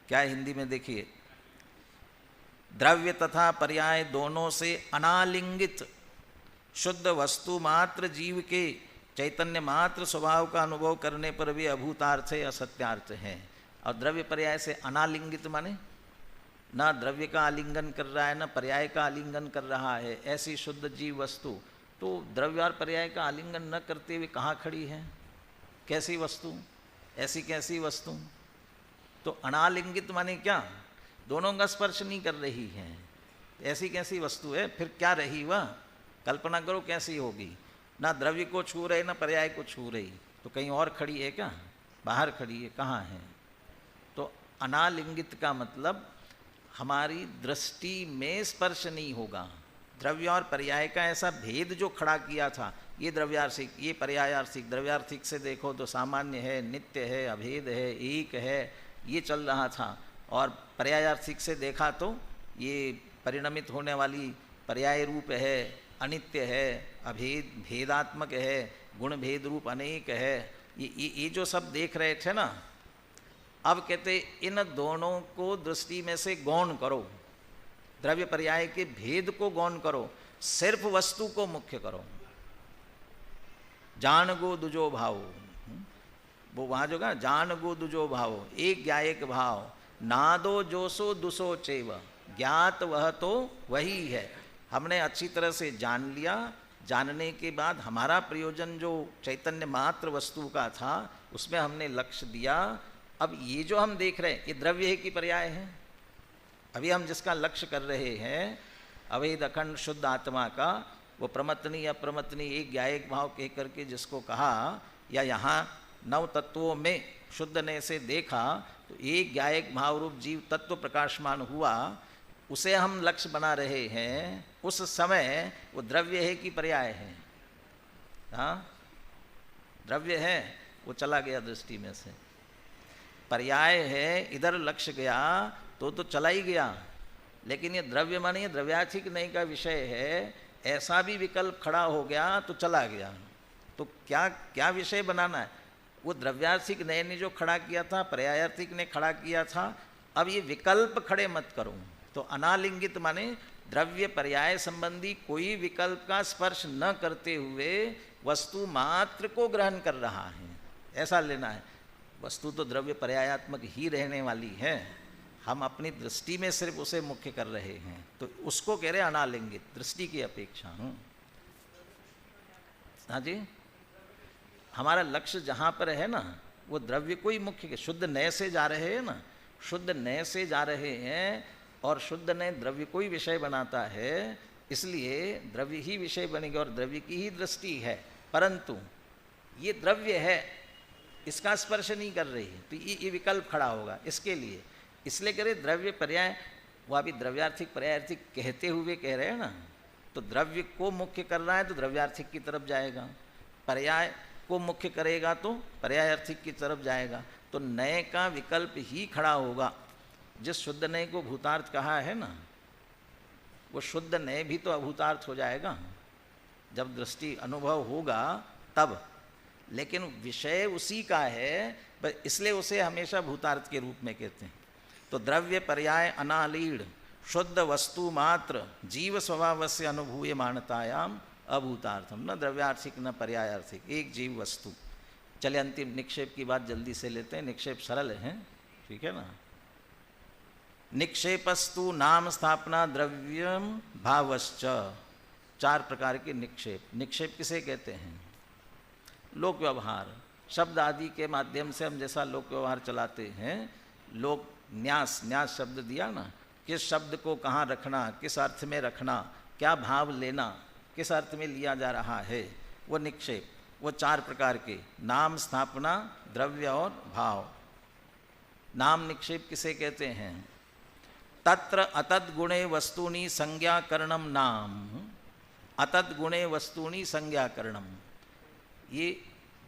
क्या है हिंदी में? देखिए, द्रव्य तथा पर्याय दोनों से अनालिंगित शुद्ध वस्तु मात्र जीव के चैतन्य मात्र स्वभाव का अनुभव करने पर भी अभूतार्थ है, असत्यार्थ है। और द्रव्य पर्याय से अनालिंगित माने ना द्रव्य का आलिंगन कर रहा है, ना पर्याय का आलिंगन कर रहा है, ऐसी शुद्ध जीव वस्तु। तो द्रव्य और पर्याय का आलिंगन न करते हुए कहाँ खड़ी है? कैसी वस्तु? ऐसी कैसी वस्तु? तो अनालिंगित माने क्या? दोनों का स्पर्श नहीं कर रही है, ऐसी कैसी वस्तु है? फिर क्या रही वह? कल्पना करो कैसी होगी। ना द्रव्य को छू रही, ना पर्याय को छू रही, तो कहीं और खड़ी है क्या? बाहर खड़ी है, कहाँ है? तो अनालिंगित का मतलब हमारी दृष्टि में स्पर्श नहीं होगा। द्रव्य और पर्याय का ऐसा भेद जो खड़ा किया था, ये द्रव्यार्थिक, ये पर्यायार्थिक। द्रव्यार्थिक से देखो तो सामान्य है, नित्य है, अभेद है, एक है, ये चल रहा था। और पर्यायार्थिक से देखा तो ये परिणमित होने वाली पर्याय रूप है, अनित्य है, अभेद भेदात्मक है, गुण भेद रूप अनेक है। ये जो सब देख रहे थे ना, अब कहते इन दोनों को दृष्टि में से गौण करो, द्रव्य पर्याय के भेद को गौण करो, सिर्फ वस्तु को मुख्य करो। जान गो दुजो भाव, वो वहां जो कहा जान गो दुजो भाव, एक ज्ञायक भाव, नादो जोसो दुसो चेव, ज्ञात वह तो वही है। हमने अच्छी तरह से जान लिया, जानने के बाद हमारा प्रयोजन जो चैतन्य मात्र वस्तु का था उसमें हमने लक्ष्य दिया। अब ये जो हम देख रहे हैं ये द्रव्य है कि पर्याय है? अभी हम जिसका लक्ष्य कर रहे हैं अवैध अखंड शुद्ध आत्मा का, वो प्रमतनी अप्रमतनी एक ज्ञायक भाव कह करके जिसको कहा, या यहाँ नव तत्वों में शुद्ध ने से देखा तो एक ज्ञायक भाव रूप जीव तत्व प्रकाशमान हुआ, उसे हम लक्ष्य बना रहे हैं। उस समय वो द्रव्य है कि पर्याय है? हाँ, द्रव्य है, वो चला गया दृष्टि में से। पर्याय है, इधर लक्ष्य गया तो चला ही गया। लेकिन ये द्रव्य माने द्रव्यार्थिक नहीं का विषय है, ऐसा भी विकल्प खड़ा हो गया तो चला गया। तो क्या क्या विषय बनाना है? वो द्रव्यार्थिक नए ने जो खड़ा किया था, पर्यायार्थिक ने खड़ा किया था। अब ये विकल्प खड़े मत करो। तो अनालिंगित माने द्रव्य पर्याय संबंधी कोई विकल्प का स्पर्श न करते हुए वस्तु मात्र को ग्रहण कर रहा है, ऐसा लेना है। वस्तु तो द्रव्य पर्यायात्मक ही रहने वाली है, हम अपनी दृष्टि में सिर्फ उसे मुख्य कर रहे हैं, तो उसको कह रहे अनालिंगित, दृष्टि की अपेक्षा। हाँ जी, हमारा लक्ष्य जहाँ पर है ना, वो द्रव्य को ही मुख्य, शुद्ध नए से जा रहे हैं ना, शुद्ध नए से जा रहे हैं और शुद्ध नए द्रव्य को ही विषय बनाता है, इसलिए द्रव्य ही विषय बनेगा और द्रव्य की ही दृष्टि है। परंतु ये द्रव्य है, इसका स्पर्श नहीं कर रही, तो ये विकल्प खड़ा होगा इसके लिए। इसलिए कह रहे द्रव्य पर्याय, वो अभी द्रव्यार्थिक पर्यायार्थिक कहते हुए कह रहे हैं ना, तो द्रव्य को मुख्य कर रहा है तो द्रव्यार्थिक की तरफ जाएगा, पर्याय को मुख्य करेगा तो पर्यायार्थिक की तरफ जाएगा। तो नए का विकल्प ही खड़ा होगा। जिस शुद्ध नए को भूतार्थ कहा है ना, वो शुद्ध नए भी तो अभूतार्थ हो जाएगा जब दृष्टि अनुभव होगा तब। लेकिन विषय उसी का है, बस इसलिए उसे हमेशा भूतार्थ के रूप में कहते हैं। तो द्रव्य पर्याय अनालीढ़ शुद्ध वस्तु मात्र जीव स्वभाव से अनुभूयमानतायाम अभूतार्थम, न द्रव्यार्थिक न पर्यायार्थिक, एक जीव वस्तु। चले अंतिम निक्षेप की बात जल्दी से लेते हैं, निक्षेप सरल है, ठीक है ना। निक्षेपस्तु नाम स्थापना द्रव्यम भावश्च, चार प्रकार के निक्षेप। निक्षेप किसे कहते हैं? लोक व्यवहार, शब्द आदि के माध्यम से हम जैसा लोक व्यवहार चलाते हैं, लोक न्यास, न्यास शब्द दिया ना, किस शब्द को कहाँ रखना, किस अर्थ में रखना, क्या भाव लेना, किस अर्थ में लिया जा रहा है, वो निक्षेप। वो चार प्रकार के, नाम स्थापना द्रव्य और भाव। नाम निक्षेप किसे कहते हैं? तत्र अतद गुणे वस्तूनि संज्ञाकरणम नाम, अतद गुणे वस्तूनि संज्ञाकरणम, ये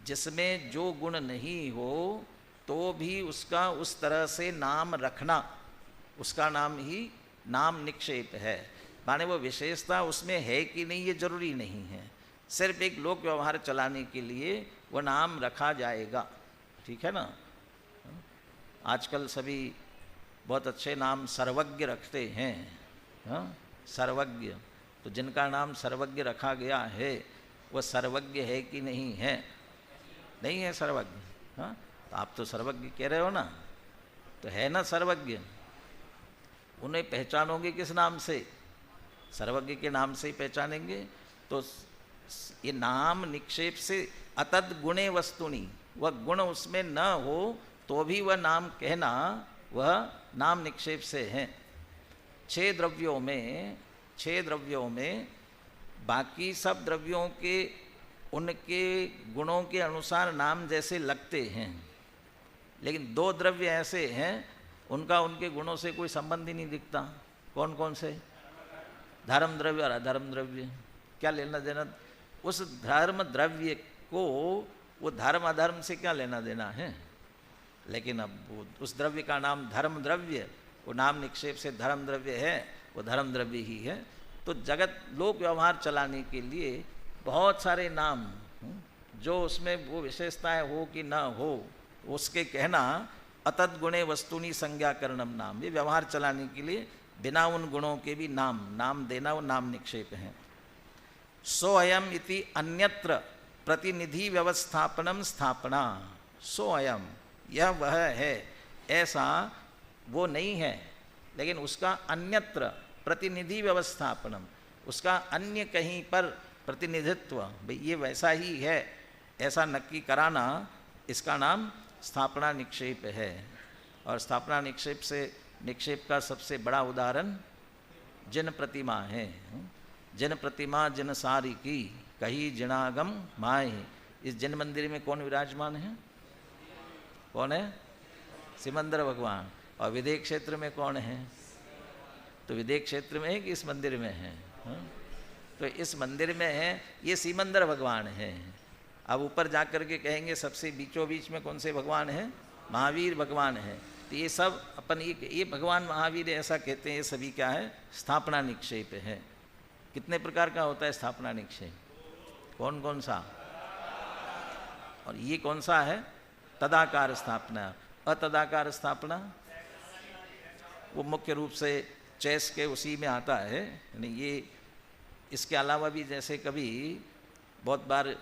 जिसमें जो गुण नहीं हो तो भी उसका उस तरह से नाम रखना, उसका नाम ही नाम निक्षेप है। माने वो विशेषता उसमें है कि नहीं ये जरूरी नहीं है, सिर्फ एक लोक व्यवहार चलाने के लिए वो नाम रखा जाएगा, ठीक है ना। आजकल सभी बहुत अच्छे नाम सर्वज्ञ रखते हैं, हाँ, सर्वज्ञ। तो जिनका नाम सर्वज्ञ रखा गया है वो सर्वज्ञ है कि नहीं है? नहीं है सर्वज्ञ, हाँ। तो आप तो सर्वज्ञ कह रहे हो ना, तो है ना सर्वज्ञ। उन्हें पहचानोगे किस नाम से? सर्वज्ञ के नाम से ही पहचानेंगे। तो ये नाम निक्षेप से अतद गुणे वस्तुनि, वह गुण उसमें न हो तो भी वह नाम कहना, वह नाम निक्षेप से है। छह द्रव्यों में बाकी सब द्रव्यों के उनके गुणों के अनुसार नाम जैसे लगते हैं, लेकिन दो द्रव्य ऐसे हैं उनका उनके गुणों से कोई संबंध ही नहीं दिखता। कौन कौन से? धर्म द्रव्य और अधर्म द्रव्य। क्या लेना देना उस धर्म द्रव्य को, वो धर्म अधर्म से क्या लेना देना है? लेकिन अब वो उस द्रव्य का नाम धर्म द्रव्य, वो नाम निक्षेप से धर्म द्रव्य है, वो धर्म द्रव्य ही है। तो जगत लोक व्यवहार चलाने के लिए बहुत सारे नाम, जो उसमें वो विशेषताएं हो कि ना हो, उसके कहना अतद गुणे वस्तुनि संज्ञाकरणम नाम, ये व्यवहार चलाने के लिए बिना उन गुणों के भी नाम देना, वो नाम निक्षेप है। सो अयम इति अन्यत्र प्रतिनिधि व्यवस्थापनम स्थापना, सो अयम, यह वह है, ऐसा वो नहीं है, लेकिन उसका अन्यत्र प्रतिनिधि व्यवस्थापनम, उसका अन्य कहीं पर प्रतिनिधित्व, भाई ये वैसा ही है ऐसा नक्की कराना, इसका नाम स्थापना निक्षेप है। और स्थापना निक्षेप का सबसे बड़ा उदाहरण जिन प्रतिमा है। जिन प्रतिमा जिन सारी की कही जिनागम माए। इस जिन मंदिर में कौन विराजमान है? कौन है? सिमंदर भगवान। और विदेह क्षेत्र में कौन है? तो विदेह क्षेत्र में है कि इस मंदिर में है? तो इस मंदिर में है, ये सिमंदर भगवान है। अब ऊपर जाकर के कहेंगे सबसे बीचों बीच में कौन से भगवान है? महावीर भगवान है। तो ये सब अपन ये भगवान महावीर ऐसा कहते हैं, ये सभी क्या है? स्थापना निक्षेप है। कितने प्रकार का होता है स्थापना निक्षेप? कौन कौन सा? और ये कौन सा है? तदाकार स्थापना। अतदाकार स्थापना वो मुख्य रूप से चेस के उसी में आता है। यानी ये इसके अलावा भी जैसे कभी बहुत बार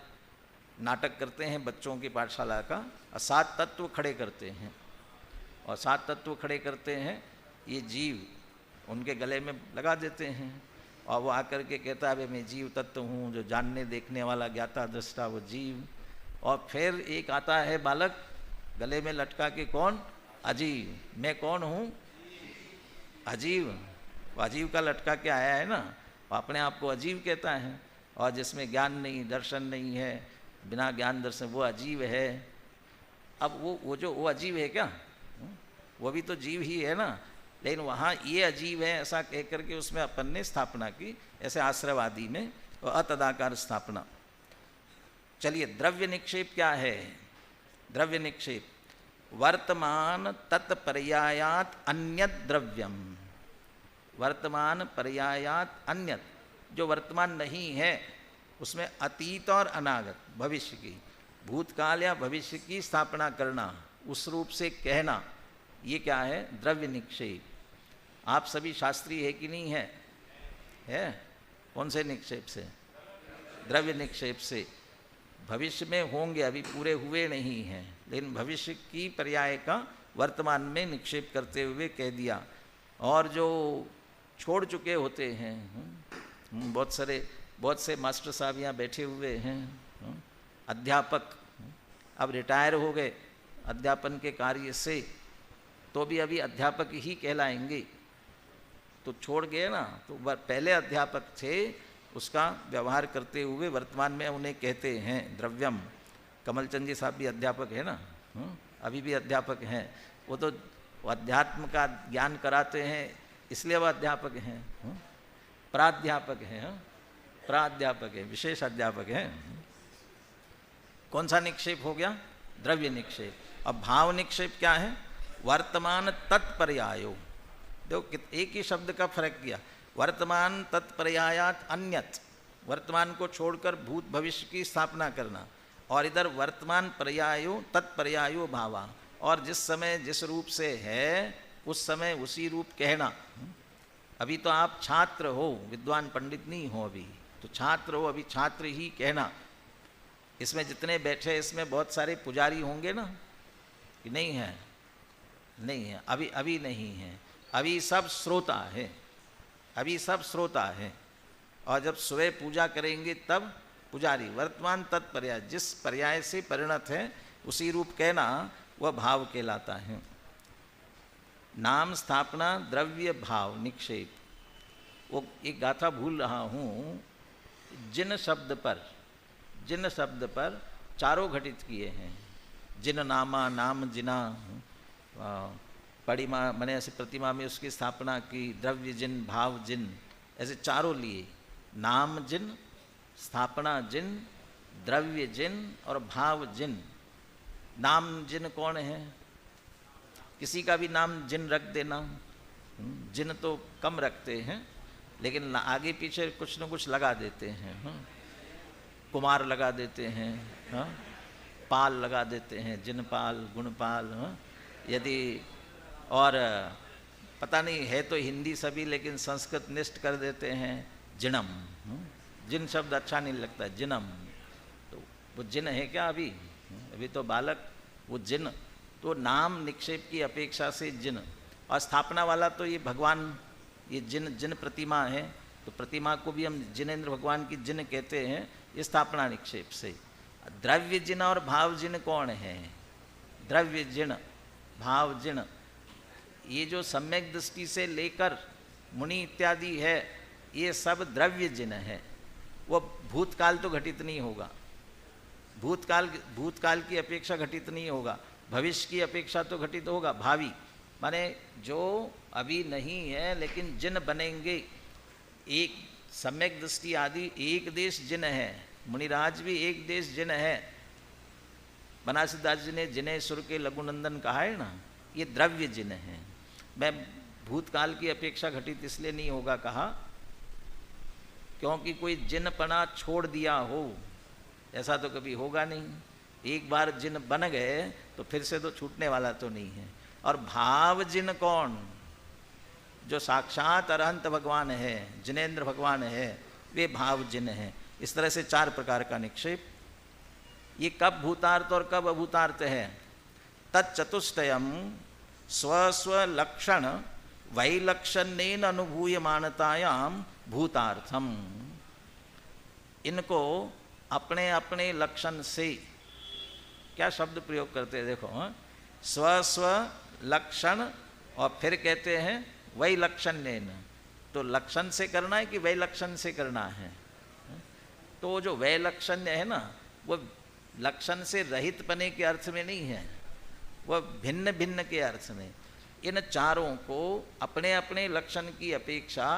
नाटक करते हैं बच्चों की पाठशाला का, और 7 तत्व खड़े करते हैं। और 7 तत्व खड़े करते हैं, ये जीव उनके गले में लगा देते हैं, और वो आकर के कहता है मैं जीव तत्व हूँ, जो जानने देखने वाला ज्ञाता दृष्टा वो जीव। और फिर एक आता है बालक गले में लटका के, कौन? अजीव। मैं कौन हूँ? अजीव। वो अजीव का लटका के आया है ना, वो अपने आप को अजीव कहता है। और जिसमें ज्ञान नहीं, दर्शन नहीं है, बिना ज्ञान दर्शन, वो अजीव है। अब वो अजीव है क्या? वो भी तो जीव ही है ना, लेकिन वहाँ ये अजीव है ऐसा कह करके उसमें अपन ने स्थापना की, ऐसे आश्रयवादी में। और अतदाकार स्थापना। चलिए, द्रव्य निक्षेप क्या है? द्रव्य निक्षेप वर्तमान तत्पर्यायात अन्यत द्रव्यम। वर्तमान पर्यायात अन्यत, जो वर्तमान नहीं है उसमें अतीत और अनागत, भविष्य की, भूतकाल या भविष्य की स्थापना करना, उस रूप से कहना, ये क्या है? द्रव्य निक्षेप। आप सभी शास्त्री है कि नहीं है? है? कौन से निक्षेप से? द्रव्य निक्षेप से। भविष्य में होंगे, अभी पूरे हुए नहीं हैं, लेकिन भविष्य की पर्याय का वर्तमान में निक्षेप करते हुए कह दिया। और जो छोड़ चुके होते हैं, बहुत से मास्टर साहब यहाँ बैठे हुए हैं, अध्यापक अब रिटायर हो गए अध्यापन के कार्य से, तो भी अभी अध्यापक ही कहलाएंगे। तो छोड़ गए ना, तो पहले अध्यापक थे, उसका व्यवहार करते हुए वर्तमान में उन्हें कहते हैं द्रव्यम। कमलचंद जी साहब भी अध्यापक है ना, अभी भी अध्यापक हैं। वो तो अध्यात्म का ज्ञान कराते हैं, इसलिए वह अध्यापक हैं। प्राध्यापक हैं, प्राध्यापक है, विशेष अध्यापक हैं। कौन सा निक्षेप हो गया? द्रव्य निक्षेप। अब भाव निक्षेप क्या है? वर्तमान तत्पर्यायो। देखो एक ही शब्द का फर्क किया। वर्तमान तत्पर्यायात अन्यत, वर्तमान को छोड़कर भूत भविष्य की स्थापना करना। और इधर वर्तमान पर्यायो तत्पर्यायो भावा, और जिस समय जिस रूप से है उस समय उसी रूप कहना। अभी तो आप छात्र हो, विद्वान पंडित नहीं हो, अभी तो छात्र हो, अभी छात्र ही कहना। इसमें जितने बैठे इसमें बहुत सारे पुजारी होंगे ना, कि नहीं है? नहीं है, अभी नहीं है, अभी सब श्रोता है, अभी सब श्रोता है। और जब सुबह पूजा करेंगे तब पुजारी। वर्तमान तत्पर्याय, जिस पर्याय से परिणत है उसी रूप कहना, वह भाव कहलाता है। नाम स्थापना द्रव्य भाव निक्षेप। वो एक गाथा भूल रहा हूँ, जिन शब्द पर चारों घटित किए हैं। जिन नामा, नाम जिना, परिमा मैंने ऐसे प्रतिमा में उसकी स्थापना की, द्रव्य जिन, भाव जिन, ऐसे चारों लिए। नाम जिन, स्थापना जिन, द्रव्य जिन और भाव जिन। नाम जिन कौन है? किसी का भी नाम जिन रख देना। जिन तो कम रखते हैं, लेकिन आगे पीछे कुछ न कुछ लगा देते हैं। कुमार लगा देते हैं, पाल लगा देते हैं, जिनपाल, गुणपाल। यदि और पता नहीं है तो हिंदी सभी, लेकिन संस्कृत निष्ठ कर देते हैं जिनम। जिन शब्द अच्छा नहीं लगता, जिनम। तो वो जिन है क्या अभी? अभी तो बालक, वो जिन तो नाम निक्षेप की अपेक्षा से जिन। और स्थापना वाला तो ये भगवान, ये जिन जिन प्रतिमा है, तो प्रतिमा को भी हम जिनेन्द्र भगवान की जिन कहते हैं, ये स्थापना निक्षेप से। द्रव्य जिन और भाव जिन कौन है? द्रव्य जिन, भाव जिन, ये जो सम्यक दृष्टि से लेकर मुनि इत्यादि है, ये सब द्रव्य जिन है। वो भूतकाल तो घटित नहीं होगा, भूतकाल की अपेक्षा घटित नहीं होगा, भविष्य की अपेक्षा तो घटित होगा। भावी माने जो अभी नहीं है लेकिन जिन बनेंगे। एक सम्यक दृष्टि आदि एक देश जिन है, मुनिराज भी एक देश जिन है। बनारसीदास जी ने जिनेश्वर के लघुनंदन कहा है ना, ये द्रव्य जिन है। मैं भूतकाल की अपेक्षा घटित इसलिए नहीं होगा कहा, क्योंकि कोई जिनपना छोड़ दिया हो ऐसा तो कभी होगा नहीं। एक बार जिन बन गए तो फिर से तो छूटने वाला तो नहीं है। और भाव जिन कौन? जो साक्षात अरहंत भगवान है, जिनेन्द्र भगवान है, वे भाव जिन है। इस तरह से 4 प्रकार का निक्षेप। ये कब भूतार्थ और कब अभूतार्थ है? तच्चतुष्टयम स्वस्वलक्षण वैलक्षण्येन अनुभूयमानतायाम भूतार्थम। इनको अपने अपने लक्षण से, क्या शब्द प्रयोग करते हैं देखो, स्वस्व लक्षण, और फिर कहते हैं वैलक्षण्येन। तो लक्षण से करना है कि वैलक्षण से करना है? तो जो वैलक्षण्य है ना, वो लक्षण से रहित पने के अर्थ में नहीं है, वह भिन्न भिन्न के अर्थ में। इन चारों को अपने अपने लक्षण की अपेक्षा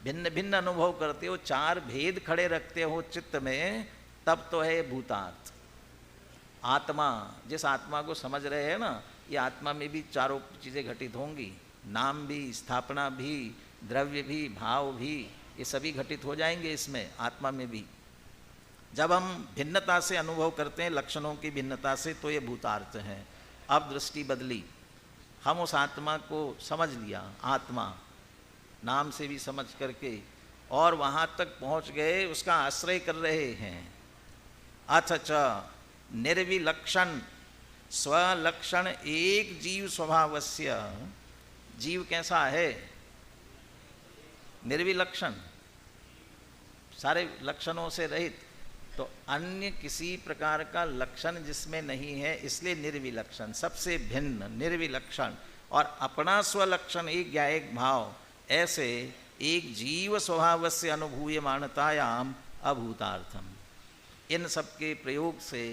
भिन्न भिन्न अनुभव करते हो, 4 भेद खड़े रखते हो चित्त में, तब तो है भूतार्थ। आत्मा, जिस आत्मा को समझ रहे हैं ना, ये आत्मा में भी चारों चीज़ें घटित होंगी। नाम भी, स्थापना भी, द्रव्य भी, भाव भी, ये सभी घटित हो जाएंगे इसमें, आत्मा में भी। जब हम भिन्नता से अनुभव करते हैं, लक्षणों की भिन्नता से, तो ये भूतार्थ हैं। अब दृष्टि बदली, हम उस आत्मा को समझ लिया, आत्मा नाम से भी समझ करके, और वहाँ तक पहुँच गए, उसका आश्रय कर रहे हैं। अथ च निर्विलक्षण स्वलक्षण एक जीव स्वभावस्य। जीव कैसा है? निर्विलक्षण, सारे लक्षणों से रहित। तो अन्य किसी प्रकार का लक्षण जिसमें नहीं है, इसलिए निर्विलक्षण, सबसे भिन्न, निर्विलक्षण। और अपना स्वलक्षण एक या एक भाव, ऐसे एक जीव स्वभाव से अनुभूयमानतायाम अभूतार्थम। इन सब के प्रयोग से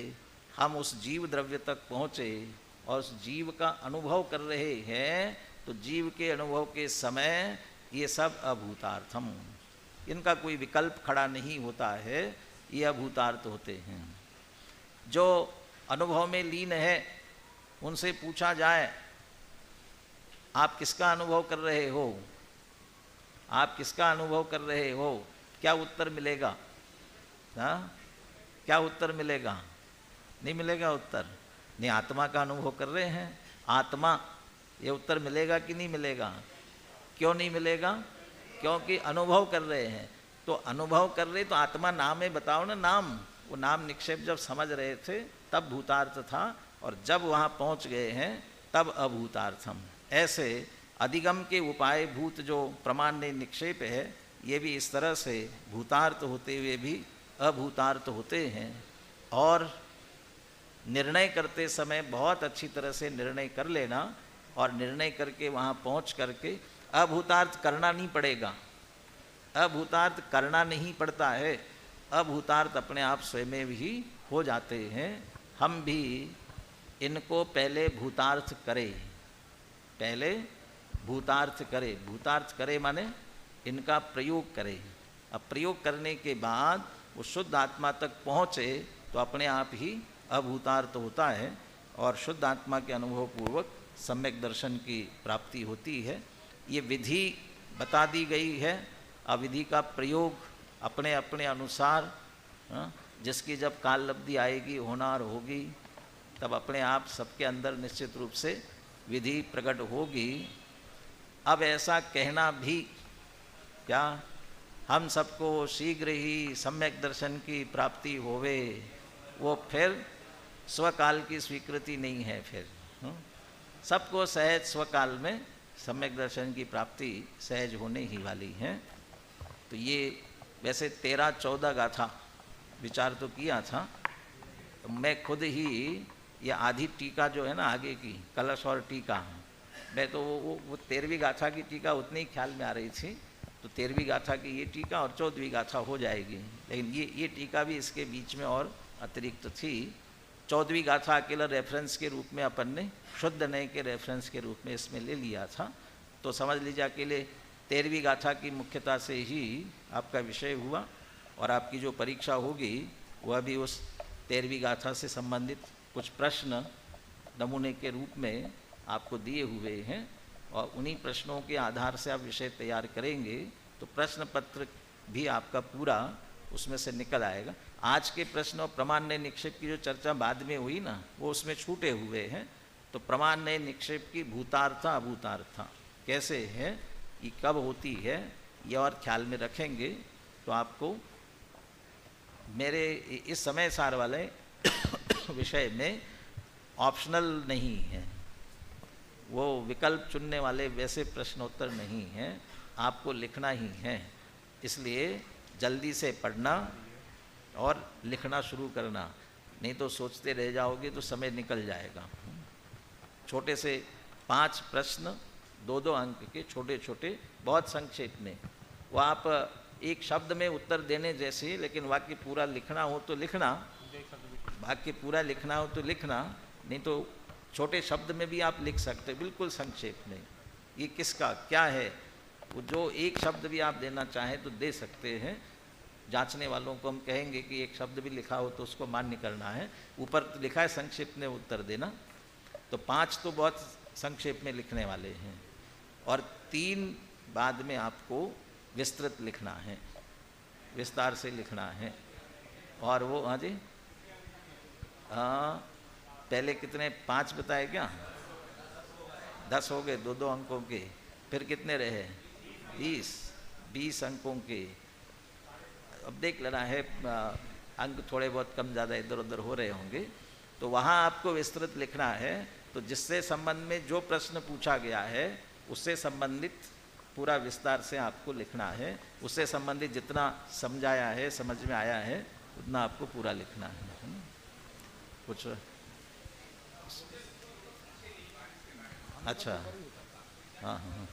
हम उस जीव द्रव्य तक पहुँचे और उस जीव का अनुभव कर रहे हैं। तो जीव के अनुभव के समय ये सब अभूतार्थम, इनका कोई विकल्प खड़ा नहीं होता है, ये अभूतार्थ होते हैं। जो अनुभव में लीन है, उनसे पूछा जाए आप किसका अनुभव कर रहे हो, आप किसका अनुभव कर रहे हो, क्या उत्तर मिलेगा? हाँ, क्या उत्तर मिलेगा? नहीं मिलेगा उत्तर। नहीं, आत्मा का अनुभव कर रहे हैं, आत्मा, ये उत्तर मिलेगा कि नहीं मिलेगा? क्यों नहीं मिलेगा? क्योंकि अनुभव कर रहे हैं। तो अनुभव कर रहे तो आत्मा नाम है, बताओ ना नाम। वो नाम निक्षेप जब समझ रहे थे तब भूतार्थ था, और जब वहाँ पहुँच गए हैं तब अभूतार्थम। ऐसे अधिगम के उपाय भूत जो प्रमाण्य निक्षेप है, ये भी इस तरह से भूतार्थ होते हुए भी अभूतार्थ होते हैं। और निर्णय करते समय बहुत अच्छी तरह से निर्णय कर लेना, और निर्णय करके वहाँ पहुँच करके अभूतार्थ करना नहीं पड़ेगा। अभूतार्थ करना नहीं पड़ता है, अभूतार्थ अपने आप स्वयं भी हो जाते हैं। हम भी इनको पहले भूतार्थ करें, पहले भूतार्थ करें। भूतार्थ करें माने इनका प्रयोग करें। अब प्रयोग करने के बाद वो शुद्ध आत्मा तक पहुँचे तो अपने आप ही अभूतार्थ होता है, और शुद्ध आत्मा के अनुभव पूर्वक सम्यक दर्शन की प्राप्ति होती है। ये विधि बता दी गई है। अविधि का प्रयोग अपने अपने अनुसार, जिसकी जब काल लब्धि आएगी, होना और होगी, तब अपने आप सबके अंदर निश्चित रूप से विधि प्रकट होगी। अब ऐसा कहना भी क्या, हम सबको शीघ्र ही सम्यक दर्शन की प्राप्ति होवे, वो फिर स्वकाल की स्वीकृति नहीं है। फिर सबको सहज स्वकाल में सम्यक दर्शन की प्राप्ति सहज होने ही वाली है। तो ये वैसे 13-14 गाथा विचार तो किया था, तो मैं खुद ही ये आधी टीका जो है ना आगे की कलश और टीका, मैं तो वो 13वीं गाथा की टीका उतनी ही ख्याल में आ रही थी, तो 13वीं गाथा की ये टीका और 14वीं गाथा हो जाएगी। लेकिन ये टीका भी इसके बीच में और अतिरिक्त थी। 14वीं गाथा अकेला रेफरेंस के रूप में अपन ने शुद्ध नए के रेफरेंस के रूप में इसमें ले लिया था। तो समझ लीजिए अकेले 13वीं गाथा की मुख्यता से ही आपका विषय हुआ, और आपकी जो परीक्षा होगी वह भी उस 13वीं गाथा से संबंधित कुछ प्रश्न नमूने के रूप में आपको दिए हुए हैं, और उन्हीं प्रश्नों के आधार से आप विषय तैयार करेंगे तो प्रश्न पत्र भी आपका पूरा उसमें से निकल आएगा। आज के प्रश्न और प्रमाण्य निक्षेप की जो चर्चा बाद में हुई ना, वो उसमें छूटे हुए हैं। तो प्रमाण्य निक्षेप की भूतार्था अभूतार्था कैसे है, ये कब होती है, ये और ख्याल में रखेंगे तो आपको मेरे इस समय सार वाले विषय में ऑप्शनल नहीं है, वो विकल्प चुनने वाले वैसे प्रश्नोत्तर नहीं हैं, आपको लिखना ही है। इसलिए जल्दी से पढ़ना और लिखना शुरू करना, नहीं तो सोचते रह जाओगे तो समय निकल जाएगा। छोटे से 5 प्रश्न 2-2 अंक के छोटे छोटे, बहुत संक्षेप में, वो आप एक शब्द में उत्तर देने जैसे, लेकिन वाक्य पूरा लिखना हो तो लिखना, वाक्य पूरा लिखना हो तो लिखना, नहीं तो छोटे शब्द में भी आप लिख सकते, बिल्कुल संक्षेप में। ये किसका क्या है, वो जो एक शब्द भी आप देना चाहें तो दे सकते हैं। जांचने वालों को हम कहेंगे कि एक शब्द भी लिखा हो तो उसको मान्य करना है। ऊपर तो लिखा है संक्षेप में उत्तर देना, तो 5 तो बहुत संक्षेप में लिखने वाले हैं, और 3 बाद में आपको विस्तृत लिखना है, विस्तार से लिखना है। और वो हाँ जी, पहले कितने 5 बताए क्या, 10 हो गए 2-2 अंकों के, फिर कितने रहे 20 अंकों के। अब देख लेना है, अंक थोड़े बहुत कम ज़्यादा इधर उधर हो रहे होंगे, तो वहाँ आपको विस्तृत लिखना है। तो जिससे संबंध में जो प्रश्न पूछा गया है उससे संबंधित पूरा विस्तार से आपको लिखना है, उससे संबंधित जितना समझाया है, समझ में आया है, उतना आपको पूरा लिखना है। कुछ अच्छा, हाँ हाँ,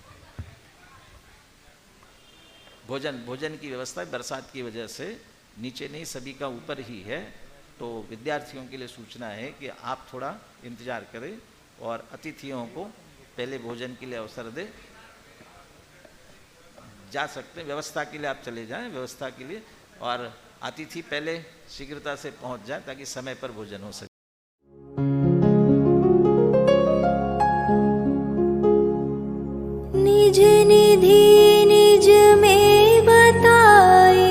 भोजन की व्यवस्था बरसात की वजह से नीचे नहीं, सभी का ऊपर ही है, तो विद्यार्थियों के लिए सूचना है कि आप थोड़ा इंतज़ार करें और अतिथियों को पहले भोजन के लिए अवसर दें। जा सकते हैं, व्यवस्था के लिए आप चले जाएं, व्यवस्था के लिए, और अतिथि पहले शीघ्रता से पहुंच जाए ताकि समय पर भोजन हो सके। निज निधि निज में बताए,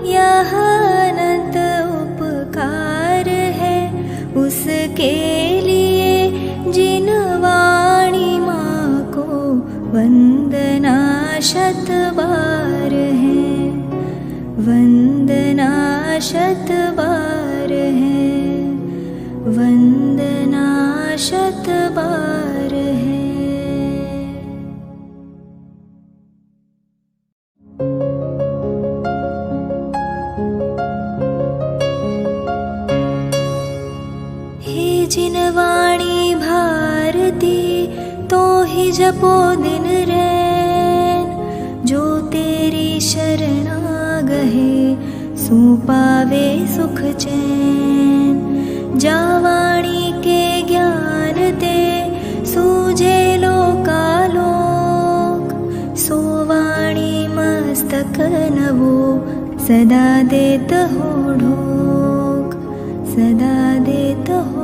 यह अनंत उपकार है उसके लिए जिन वाणी माँ को वंदना शत बार है, वंदना शत बार है, वंदना शत बार है। हे जिन वाणी भारती तो ही जपो दिन रैन, जो तेरी शरणा गहे सो पावे सुख चैन। जा वाणी के ज्ञान ते सूझे लोकालोक, सो वाणी मस्तक नवो सदा देत हो ढोक, सदा देत हो